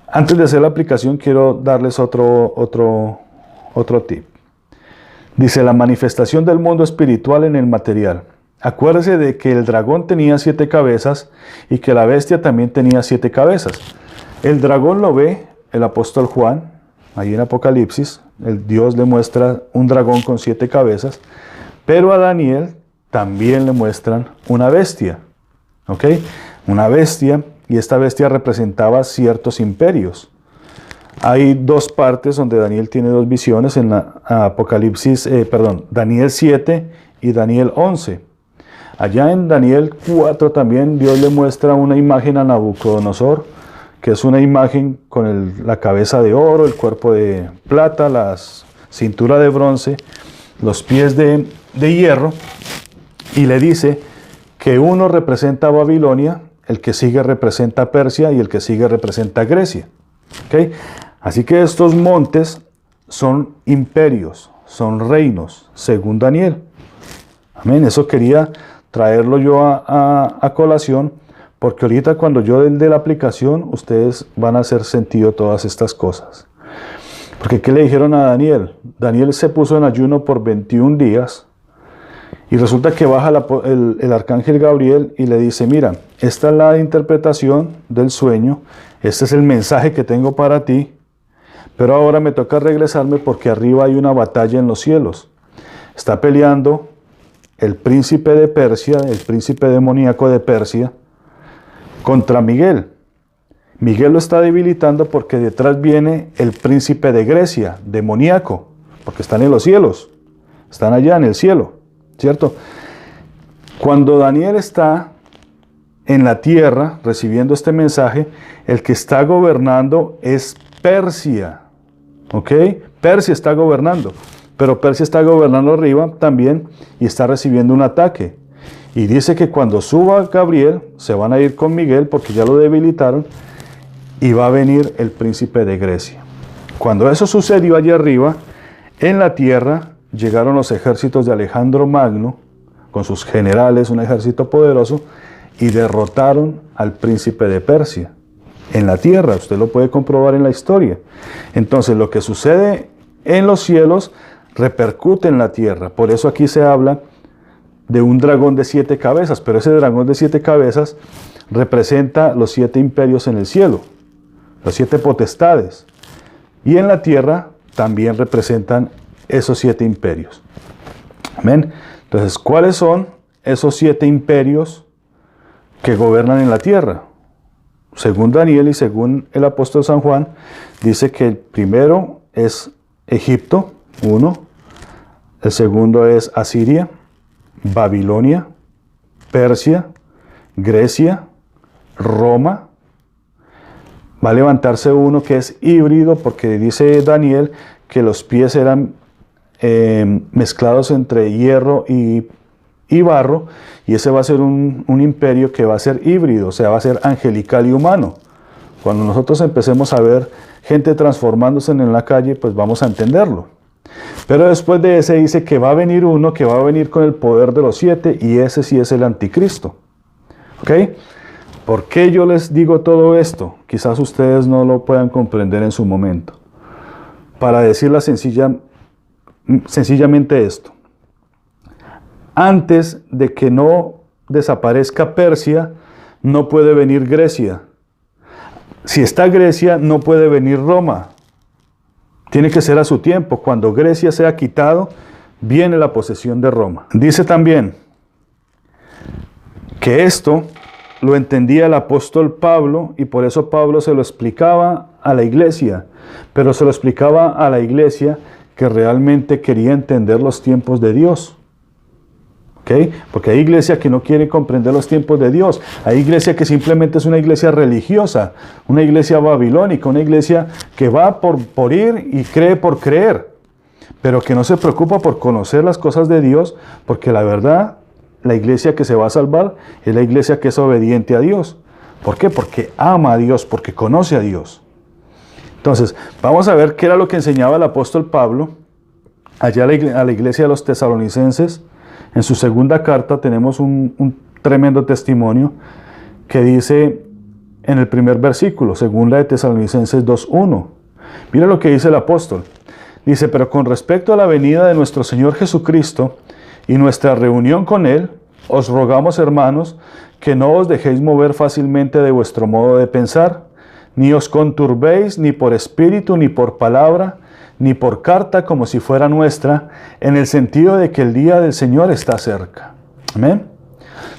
Antes de hacer la aplicación, quiero darles otro tip. Dice, la manifestación del mundo espiritual en el material. Acuérdese de que el dragón tenía 7 cabezas y que la bestia también tenía 7 cabezas. El dragón lo ve el apóstol Juan, ahí en Apocalipsis. Dios le muestra un dragón con 7 cabezas, pero a Daniel también le muestran una bestia. ¿Ok? Una bestia, y esta bestia representaba ciertos imperios. Hay 2 partes donde Daniel tiene 2 visiones en la Daniel 7 y Daniel 11. Allá en Daniel 4 también Dios le muestra una imagen a Nabucodonosor, que es una imagen con la cabeza de oro, el cuerpo de plata, la cintura de bronce, los pies de hierro, y le dice que uno representa a Babilonia, el que sigue representa a Persia y el que sigue representa a Grecia. ¿Okay? Así que estos montes son imperios, son reinos, según Daniel. Amén. Eso quería traerlo yo a colación, porque ahorita cuando yo dé la aplicación, ustedes van a hacer sentido todas estas cosas. Porque ¿qué le dijeron a Daniel? Daniel se puso en ayuno por 21 días, y resulta que baja el arcángel Gabriel y le dice, mira, esta es la interpretación del sueño, este es el mensaje que tengo para ti, pero ahora me toca regresarme porque arriba hay una batalla en los cielos. Está peleando el príncipe de Persia, el príncipe demoníaco de Persia, contra Miguel. Miguel lo está debilitando porque detrás viene el príncipe de Grecia, demoníaco, porque están en los cielos, están allá en el cielo, ¿cierto? Cuando Daniel está en la tierra recibiendo este mensaje, el que está gobernando es Persia. ¿Ok? Persia está gobernando, pero Persia está gobernando arriba también y está recibiendo un ataque. Y dice que cuando suba Gabriel, se van a ir con Miguel porque ya lo debilitaron, y va a venir el príncipe de Grecia. Cuando eso sucedió allá arriba, en la tierra, llegaron los ejércitos de Alejandro Magno, con sus generales, un ejército poderoso, y derrotaron al príncipe de Persia. En la tierra, usted lo puede comprobar en la historia. Entonces, lo que sucede en los cielos repercute en la tierra. Por eso aquí se habla de un dragón de 7 cabezas, pero ese dragón de 7 cabezas representa los 7 imperios en el cielo, las 7 potestades. Y en la tierra también representan esos 7 imperios. Amén. Entonces, ¿cuáles son esos 7 imperios que gobiernan en la tierra? Según Daniel y según el apóstol San Juan, dice que el primero es Egipto, 1. El segundo es Asiria, Babilonia, Persia, Grecia, Roma. Va a levantarse uno que es híbrido, porque dice Daniel que los pies eran mezclados entre hierro y barro, y ese va a ser un imperio que va a ser híbrido, o sea, va a ser angelical y humano. Cuando nosotros empecemos a ver gente transformándose en la calle, pues vamos a entenderlo. Pero después de ese dice que va a venir uno que va a venir con el poder de los 7, y ese sí es el anticristo. ¿Ok? ¿Por qué yo les digo todo esto? Quizás ustedes no lo puedan comprender en su momento. Para decirla sencillamente esto. Antes de que no desaparezca Persia, no puede venir Grecia. Si está Grecia, no puede venir Roma. Tiene que ser a su tiempo. Cuando Grecia sea quitado, viene la posesión de Roma. Dice también que esto lo entendía el apóstol Pablo, y por eso Pablo se lo explicaba a la iglesia, pero se lo explicaba a la iglesia que realmente quería entender los tiempos de Dios. ¿Okay? Porque hay iglesia que no quiere comprender los tiempos de Dios. Hay iglesia que simplemente es una iglesia religiosa, una iglesia babilónica, una iglesia que va por ir y cree por creer, pero que no se preocupa por conocer las cosas de Dios, porque la verdad, la iglesia que se va a salvar es la iglesia que es obediente a Dios. ¿Por qué? Porque ama a Dios, porque conoce a Dios. Entonces, vamos a ver qué era lo que enseñaba el apóstol Pablo allá a la iglesia de los tesalonicenses. En su segunda carta tenemos un tremendo testimonio que dice en el primer versículo, según la de Tesalonicenses 2:1. Mira lo que dice el apóstol. Dice, pero con respecto a la venida de nuestro Señor Jesucristo y nuestra reunión con Él, os rogamos, hermanos, que no os dejéis mover fácilmente de vuestro modo de pensar, ni os conturbéis ni por espíritu ni por palabra, ni por carta como si fuera nuestra, en el sentido de que el día del Señor está cerca. Amén.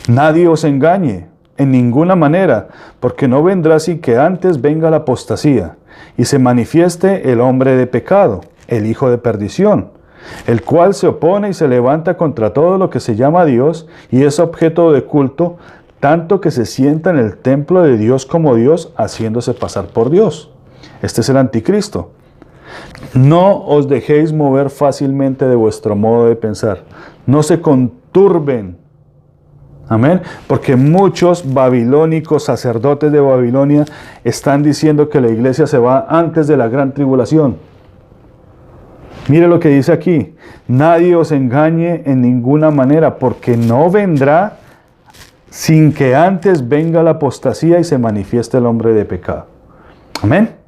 Nadie os engañe en ninguna manera, porque no vendrá sin que antes venga la apostasía, y se manifieste el hombre de pecado, el hijo de perdición, el cual se opone y se levanta contra todo lo que se llama Dios, y es objeto de culto, tanto que se sienta en el templo de Dios como Dios, haciéndose pasar por Dios. Este es el anticristo. No os dejéis mover fácilmente de vuestro modo de pensar. No se conturben. Amén. Porque muchos babilónicos, sacerdotes de Babilonia, están diciendo que la iglesia se va antes de la gran tribulación. Mire lo que dice aquí. Nadie os engañe en ninguna manera, porque no vendrá sin que antes venga la apostasía y se manifieste el hombre de pecado. Amén.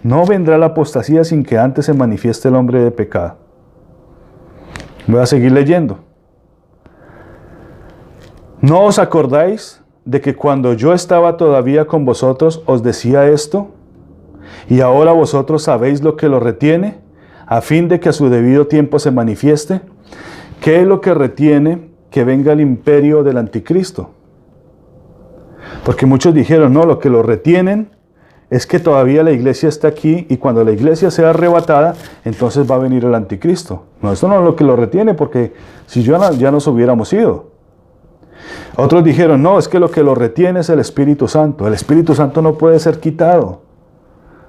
No vendrá la apostasía sin que antes se manifieste el hombre de pecado. Voy a seguir leyendo. ¿No os acordáis de que cuando yo estaba todavía con vosotros os decía esto? Y ahora vosotros sabéis lo que lo retiene, a fin de que a su debido tiempo se manifieste. ¿Qué es lo que retiene que venga el imperio del anticristo? Porque muchos dijeron, no, lo que lo retienen es que todavía la iglesia está aquí, y cuando la iglesia sea arrebatada, entonces va a venir el anticristo. No, esto no es lo que lo retiene, porque si ya nos hubiéramos ido. Otros dijeron, no, es que lo que lo retiene es el Espíritu Santo. El Espíritu Santo no puede ser quitado.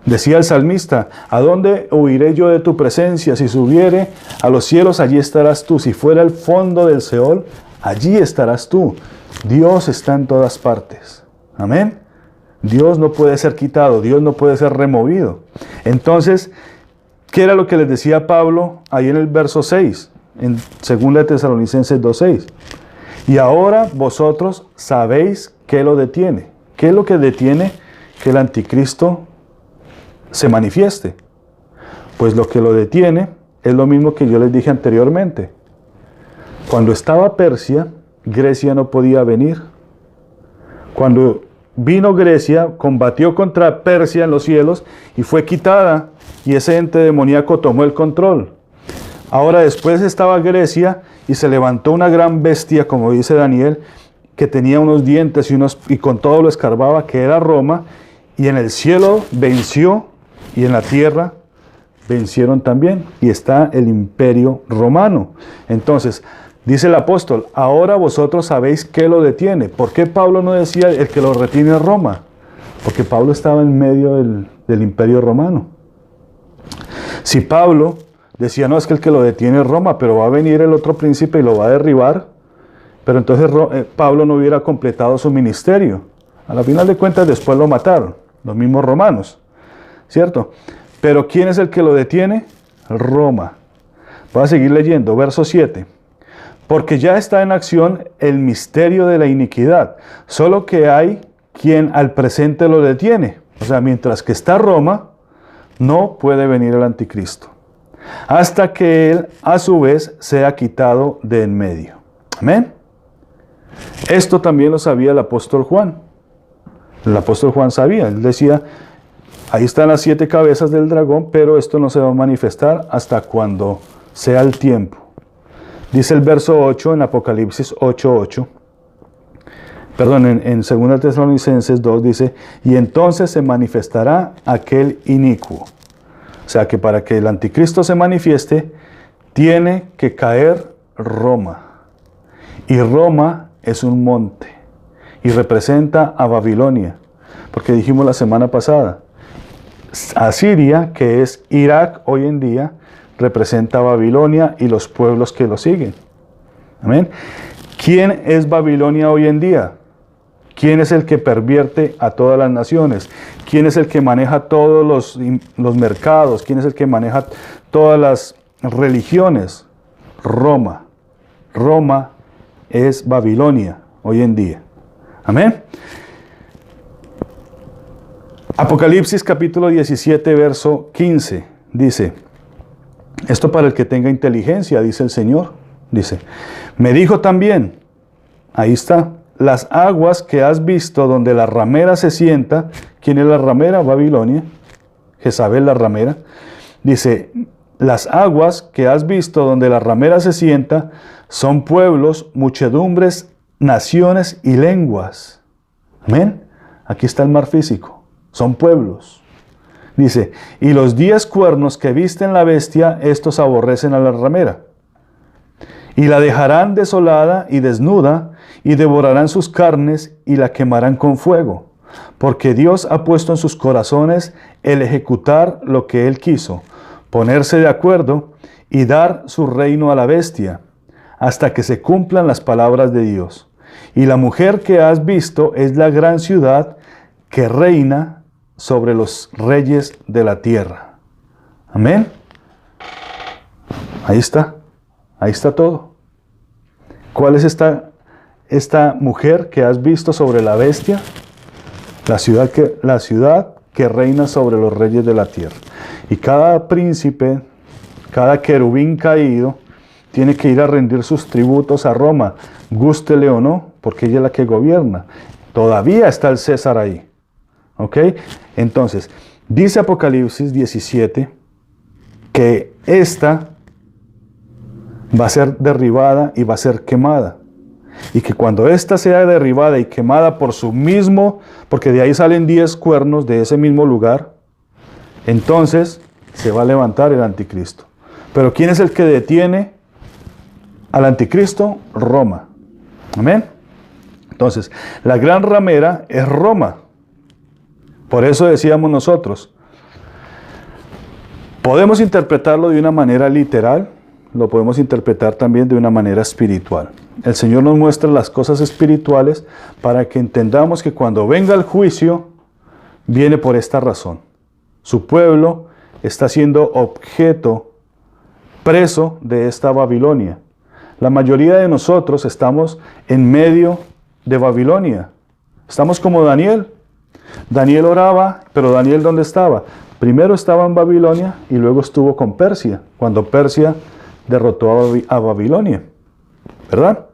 Decía el salmista, ¿a dónde huiré yo de tu presencia? Si subiere a los cielos, allí estarás tú. Si fuera al fondo del Seol, allí estarás tú. Dios está en todas partes. Amén. Dios no puede ser quitado, Dios no puede ser removido. Entonces, ¿qué era lo que les decía Pablo ahí en el verso 6? En 2 Tesalonicenses 2:6. Y ahora vosotros sabéis qué lo detiene. ¿Qué es lo que detiene que el anticristo se manifieste? Pues lo que lo detiene es lo mismo que yo les dije anteriormente. Cuando estaba Persia, Grecia no podía venir. Cuando vino Grecia, combatió contra Persia en los cielos y fue quitada, y ese ente demoníaco tomó el control. Ahora después estaba Grecia y se levantó una gran bestia, como dice Daniel, que tenía unos dientes y con todo lo escarbaba, que era Roma, y en el cielo venció y en la tierra vencieron también, y está el imperio romano. Entonces, dice el apóstol, ahora vosotros sabéis qué lo detiene. ¿Por qué Pablo no decía el que lo retiene es Roma? Porque Pablo estaba en medio del imperio romano. Si Pablo decía, no, es que el que lo detiene es Roma, pero va a venir el otro príncipe y lo va a derribar, pero entonces Pablo no hubiera completado su ministerio. A la final de cuentas después lo mataron, los mismos romanos, ¿cierto? Pero ¿quién es el que lo detiene? Roma. Voy a seguir leyendo, verso 7. Porque ya está en acción el misterio de la iniquidad, solo que hay quien al presente lo detiene. O sea, mientras que está Roma, no puede venir el anticristo, hasta que él a su vez sea quitado de en medio. Amén. Esto también lo sabía el apóstol Juan. El apóstol Juan sabía, él decía, ahí están las 7 cabezas del dragón, pero esto no se va a manifestar hasta cuando sea el tiempo. Dice el verso 8 en Apocalipsis 8:8. Perdón, en 2 Tesalonicenses 2 dice, y entonces se manifestará aquel inicuo. O sea que para que el anticristo se manifieste, tiene que caer Roma. Y Roma es un monte y representa a Babilonia. Porque dijimos la semana pasada, Asiria, que es Irak hoy en día, representa a Babilonia y los pueblos que lo siguen. Amén. ¿Quién es Babilonia hoy en día? ¿Quién es el que pervierte a todas las naciones? ¿Quién es el que maneja todos los mercados? ¿Quién es el que maneja todas las religiones? Roma. Roma es Babilonia hoy en día. Amén. Apocalipsis capítulo 17, verso 15, dice, esto para el que tenga inteligencia, dice el Señor, dice, me dijo también, ahí está, las aguas que has visto donde la ramera se sienta. ¿Quién es la ramera? Babilonia. Jezabel la ramera. Dice, las aguas que has visto donde la ramera se sienta son pueblos, muchedumbres, naciones y lenguas. Amén. Aquí está el mar físico. Son pueblos. Dice, y los 10 cuernos que viste en la bestia, estos aborrecen a la ramera. Y la dejarán desolada y desnuda, y devorarán sus carnes, y la quemarán con fuego. Porque Dios ha puesto en sus corazones el ejecutar lo que Él quiso, ponerse de acuerdo, y dar su reino a la bestia, hasta que se cumplan las palabras de Dios. Y la mujer que has visto es la gran ciudad que reina sobre los reyes de la tierra. Amén. Ahí está todo. ¿Cuál es esta mujer que has visto sobre la bestia? La ciudad que reina sobre los reyes de la tierra. Y cada príncipe, cada querubín caído, tiene que ir a rendir sus tributos a Roma, gústele o no, porque ella es la que gobierna. Todavía está el César ahí. ¿Ok? Entonces, dice Apocalipsis 17 que esta va a ser derribada y va a ser quemada. Y que cuando ésta sea derribada y quemada por su mismo, porque de ahí salen 10 cuernos de ese mismo lugar, entonces se va a levantar el anticristo. Pero ¿quién es el que detiene al anticristo? Roma. Amén. Entonces, la gran ramera es Roma. Por eso decíamos nosotros, podemos interpretarlo de una manera literal, lo podemos interpretar también de una manera espiritual. El Señor nos muestra las cosas espirituales para que entendamos que cuando venga el juicio, viene por esta razón. Su pueblo está siendo objeto, preso de esta Babilonia. La mayoría de nosotros estamos en medio de Babilonia. Estamos como Daniel. Daniel oraba, pero Daniel ¿dónde estaba? Primero estaba en Babilonia y luego estuvo con Persia, cuando Persia derrotó a Babilonia. ¿Verdad?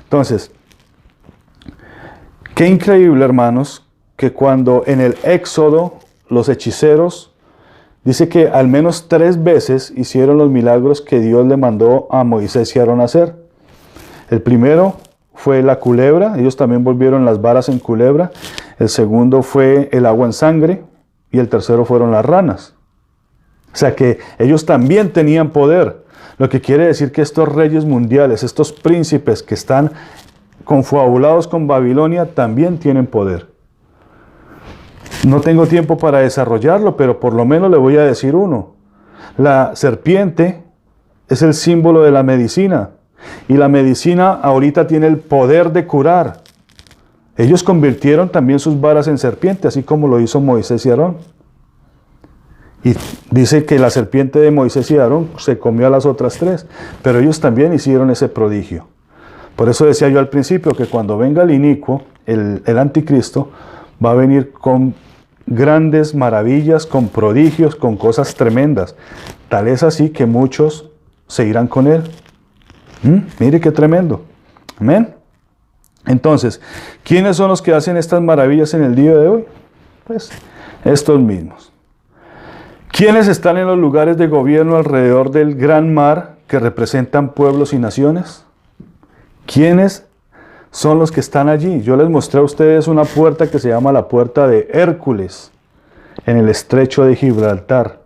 Entonces, qué increíble, hermanos, que cuando en el Éxodo los hechiceros, dice que al menos 3 veces hicieron los milagros que Dios le mandó a Moisés y Aarón a hacer. El primero fue la culebra, ellos también volvieron las varas en culebra. El segundo fue el agua en sangre y el tercero fueron las ranas. O sea que ellos también tenían poder. Lo que quiere decir que estos reyes mundiales, estos príncipes que están confabulados con Babilonia, también tienen poder. No tengo tiempo para desarrollarlo, pero por lo menos le voy a decir uno. La serpiente es el símbolo de la medicina. Y la medicina ahorita tiene el poder de curar. Ellos convirtieron también sus varas en serpiente, así como lo hizo Moisés y Aarón. Y dice que la serpiente de Moisés y Aarón se comió a las otras 3, pero ellos también hicieron ese prodigio. Por eso decía yo al principio que cuando venga el inicuo, el anticristo, va a venir con grandes maravillas, con prodigios, con cosas tremendas. Tal es así que muchos se irán con él. Mire qué tremendo. Amén. Entonces, ¿quiénes son los que hacen estas maravillas en el día de hoy? Pues estos mismos. ¿Quiénes están en los lugares de gobierno alrededor del gran mar que representan pueblos y naciones? ¿Quiénes son los que están allí? Yo les mostré a ustedes una puerta que se llama la puerta de Hércules en el estrecho de Gibraltar.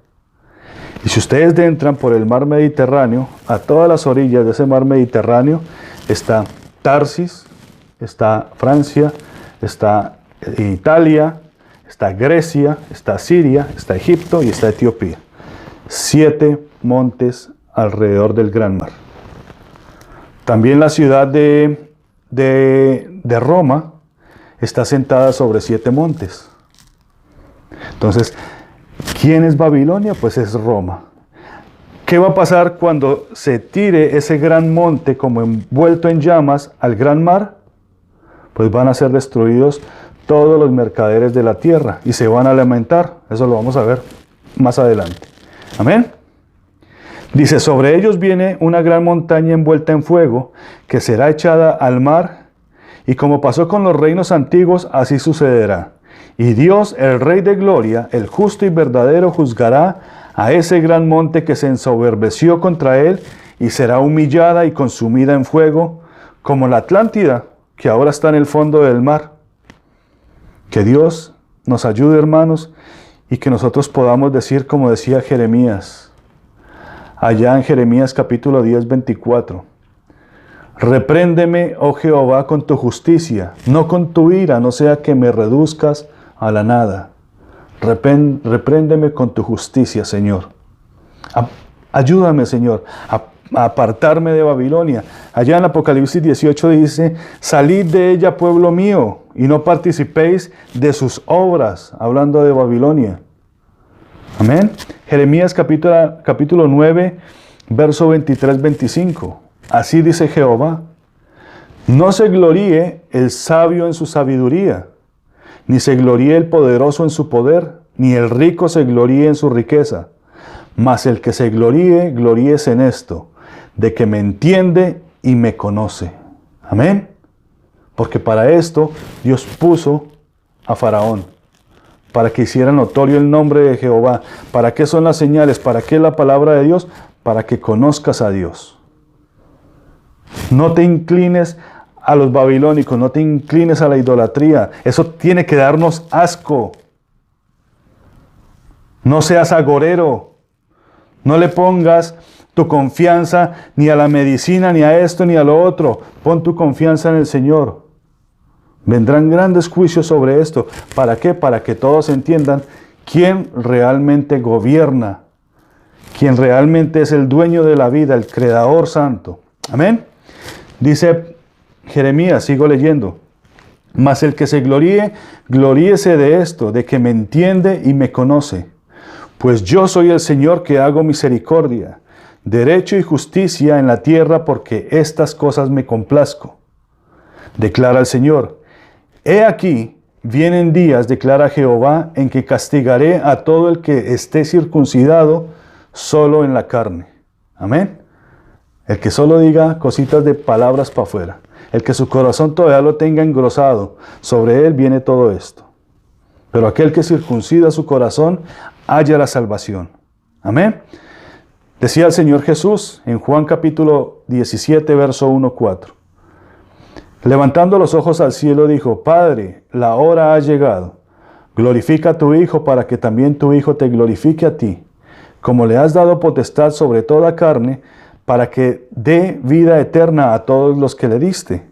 Y si ustedes entran por el mar Mediterráneo, a todas las orillas de ese mar Mediterráneo está Tarsis, está Francia, está Italia, está Grecia, está Siria, está Egipto y está Etiopía. 7 montes alrededor del gran mar. También la ciudad de Roma está sentada sobre 7 montes. Entonces, ¿quién es Babilonia? Pues es Roma. ¿Qué va a pasar cuando se tire ese gran monte como envuelto en llamas al gran mar? Pues van a ser destruidos todos los mercaderes de la tierra y se van a lamentar. Eso lo vamos a ver más adelante. Amén. Dice, sobre ellos viene una gran montaña envuelta en fuego, que será echada al mar, y como pasó con los reinos antiguos, así sucederá. Y Dios, el Rey de Gloria, el justo y verdadero, juzgará a ese gran monte que se ensoberbeció contra él, y será humillada y consumida en fuego, como la Atlántida, que ahora está en el fondo del mar. Que Dios nos ayude, hermanos, y que nosotros podamos decir, como decía Jeremías, allá en Jeremías capítulo 10, 24. Repréndeme, oh Jehová, con tu justicia, no con tu ira, no sea que me reduzcas a la nada. Repréndeme con tu justicia, Señor. Ayúdame, Señor, a apartarme de Babilonia. Allá en Apocalipsis 18 dice, salid de ella, pueblo mío, y no participéis de sus obras, hablando de Babilonia. Amén. Jeremías capítulo 9, verso 23-25. Así dice Jehová, no se gloríe el sabio en su sabiduría, ni se gloríe el poderoso en su poder, ni el rico se gloríe en su riqueza. Mas el que se gloríe, gloríese en esto, de que me entiende y me conoce. Amén. Porque para esto Dios puso a Faraón, para que hiciera notorio el nombre de Jehová. ¿Para qué son las señales? ¿Para qué es la palabra de Dios? Para que conozcas a Dios. No te inclines a los babilónicos, no te inclines a la idolatría. Eso tiene que darnos asco. No seas agorero. No le pongas tu confianza ni a la medicina, ni a esto, ni a lo otro. Pon tu confianza en el Señor. Vendrán grandes juicios sobre esto. ¿Para qué? Para que todos entiendan quién realmente gobierna, quién realmente es el dueño de la vida, el Creador Santo. Amén. Dice Jeremías, sigo leyendo. Mas el que se gloríe, gloríese de esto, de que me entiende y me conoce. Pues yo soy el Señor que hago misericordia, derecho y justicia en la tierra, porque estas cosas me complazco. Declara el Señor. He aquí vienen días, declara Jehová, en que castigaré a todo el que esté circuncidado solo en la carne. Amén. El que solo diga cositas de palabras para afuera. El que su corazón todavía lo tenga engrosado. Sobre él viene todo esto. Pero aquel que circuncida su corazón halla la salvación. Amén. Decía el Señor Jesús en Juan capítulo 17, verso 1-4. Levantando los ojos al cielo dijo: Padre, la hora ha llegado. Glorifica a tu Hijo para que también tu Hijo te glorifique a ti, como le has dado potestad sobre toda carne, para que dé vida eterna a todos los que le diste.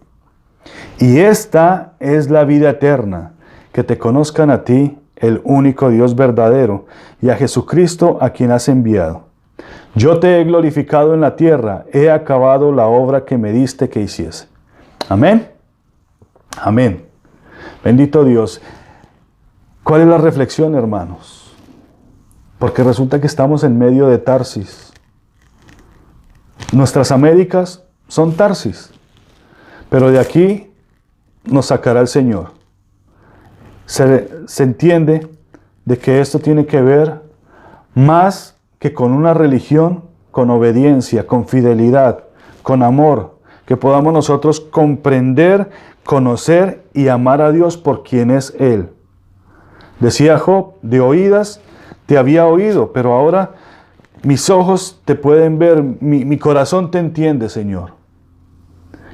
Y esta es la vida eterna, que te conozcan a ti, el único Dios verdadero, y a Jesucristo a quien has enviado. Yo te he glorificado en la tierra, he acabado la obra que me diste que hiciese. Amén. Amén. Bendito Dios. ¿Cuál es la reflexión, hermanos? Porque resulta que estamos en medio de Tarsis. Nuestras Américas son Tarsis, pero de aquí nos sacará el Señor. Se entiende de que esto tiene que ver más que con una religión, con obediencia, con fidelidad, con amor, que podamos nosotros comprender, conocer y amar a Dios por quien es Él. Decía Job: de oídas te había oído, pero ahora mis ojos te pueden ver, mi corazón te entiende, Señor.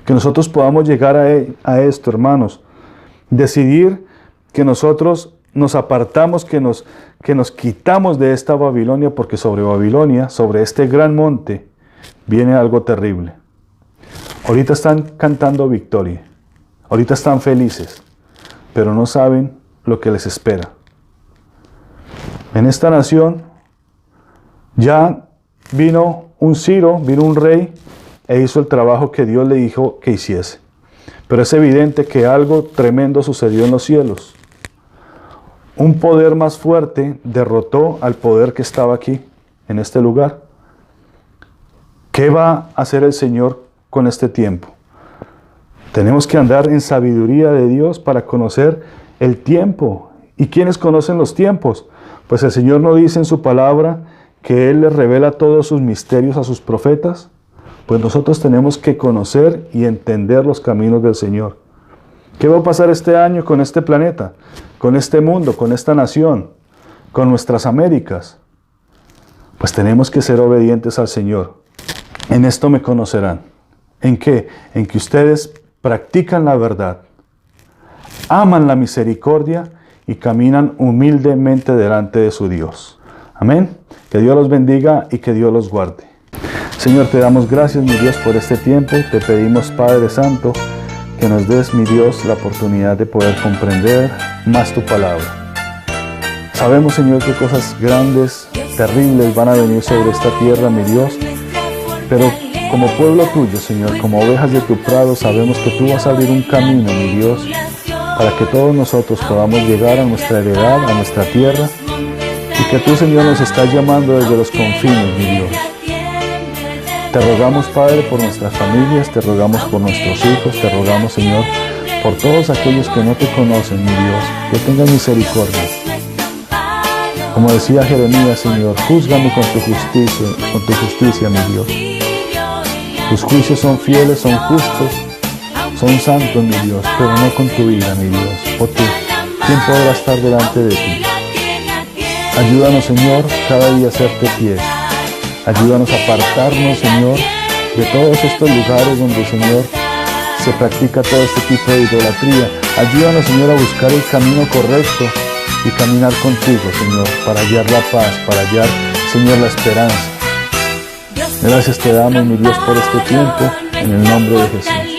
Que nosotros podamos llegar a esto, hermanos. Decidir que nosotros nos apartamos, que nos quitamos de esta Babilonia, porque sobre Babilonia, sobre este gran monte, viene algo terrible. Ahorita están cantando victoria, ahorita están felices, pero no saben lo que les espera. En esta nación ya vino un Ciro, vino un rey e hizo el trabajo que Dios le dijo que hiciese. Pero es evidente que algo tremendo sucedió en los cielos. Un poder más fuerte derrotó al poder que estaba aquí, en este lugar. ¿Qué va a hacer el Señor con este tiempo? Tenemos que andar en sabiduría de Dios para conocer el tiempo. ¿Y quiénes conocen los tiempos? Pues el Señor nos dice en su palabra que Él les revela todos sus misterios a sus profetas. Pues nosotros tenemos que conocer y entender los caminos del Señor. ¿Qué va a pasar este año con este planeta, con este mundo, con esta nación, con nuestras Américas? Pues tenemos que ser obedientes al Señor. En esto me conocerán. ¿En qué? En que ustedes practican la verdad, aman la misericordia y caminan humildemente delante de su Dios. Amén. Que Dios los bendiga y que Dios los guarde. Señor, te damos gracias, mi Dios, por este tiempo. Te pedimos, Padre Santo, que nos des, mi Dios, la oportunidad de poder comprender más tu palabra. Sabemos, Señor, que cosas grandes, terribles van a venir sobre esta tierra, mi Dios, pero como pueblo tuyo, Señor, como ovejas de tu prado, sabemos que tú vas a abrir un camino, mi Dios, para que todos nosotros podamos llegar a nuestra heredad, a nuestra tierra, y que tú, Señor, nos estás llamando desde los confines, mi Dios. Te rogamos, Padre, por nuestras familias, te rogamos por nuestros hijos, te rogamos, Señor, por todos aquellos que no te conocen, mi Dios, que tengan misericordia. Como decía Jeremías, Señor, júzgame con tu justicia, mi Dios. Tus juicios son fieles, son justos, son santos, mi Dios, pero no con tu ira, mi Dios. Oh tú, ¿quién podrá estar delante de ti? Ayúdanos, Señor, cada día a hacerte fiel. Ayúdanos a apartarnos, Señor, de todos estos lugares donde, Señor, se practica todo este tipo de idolatría. Ayúdanos, Señor, a buscar el camino correcto y caminar contigo, Señor, para hallar la paz, para hallar, Señor, la esperanza. Gracias te damos, mi Dios, por este tiempo, en el nombre de Jesús.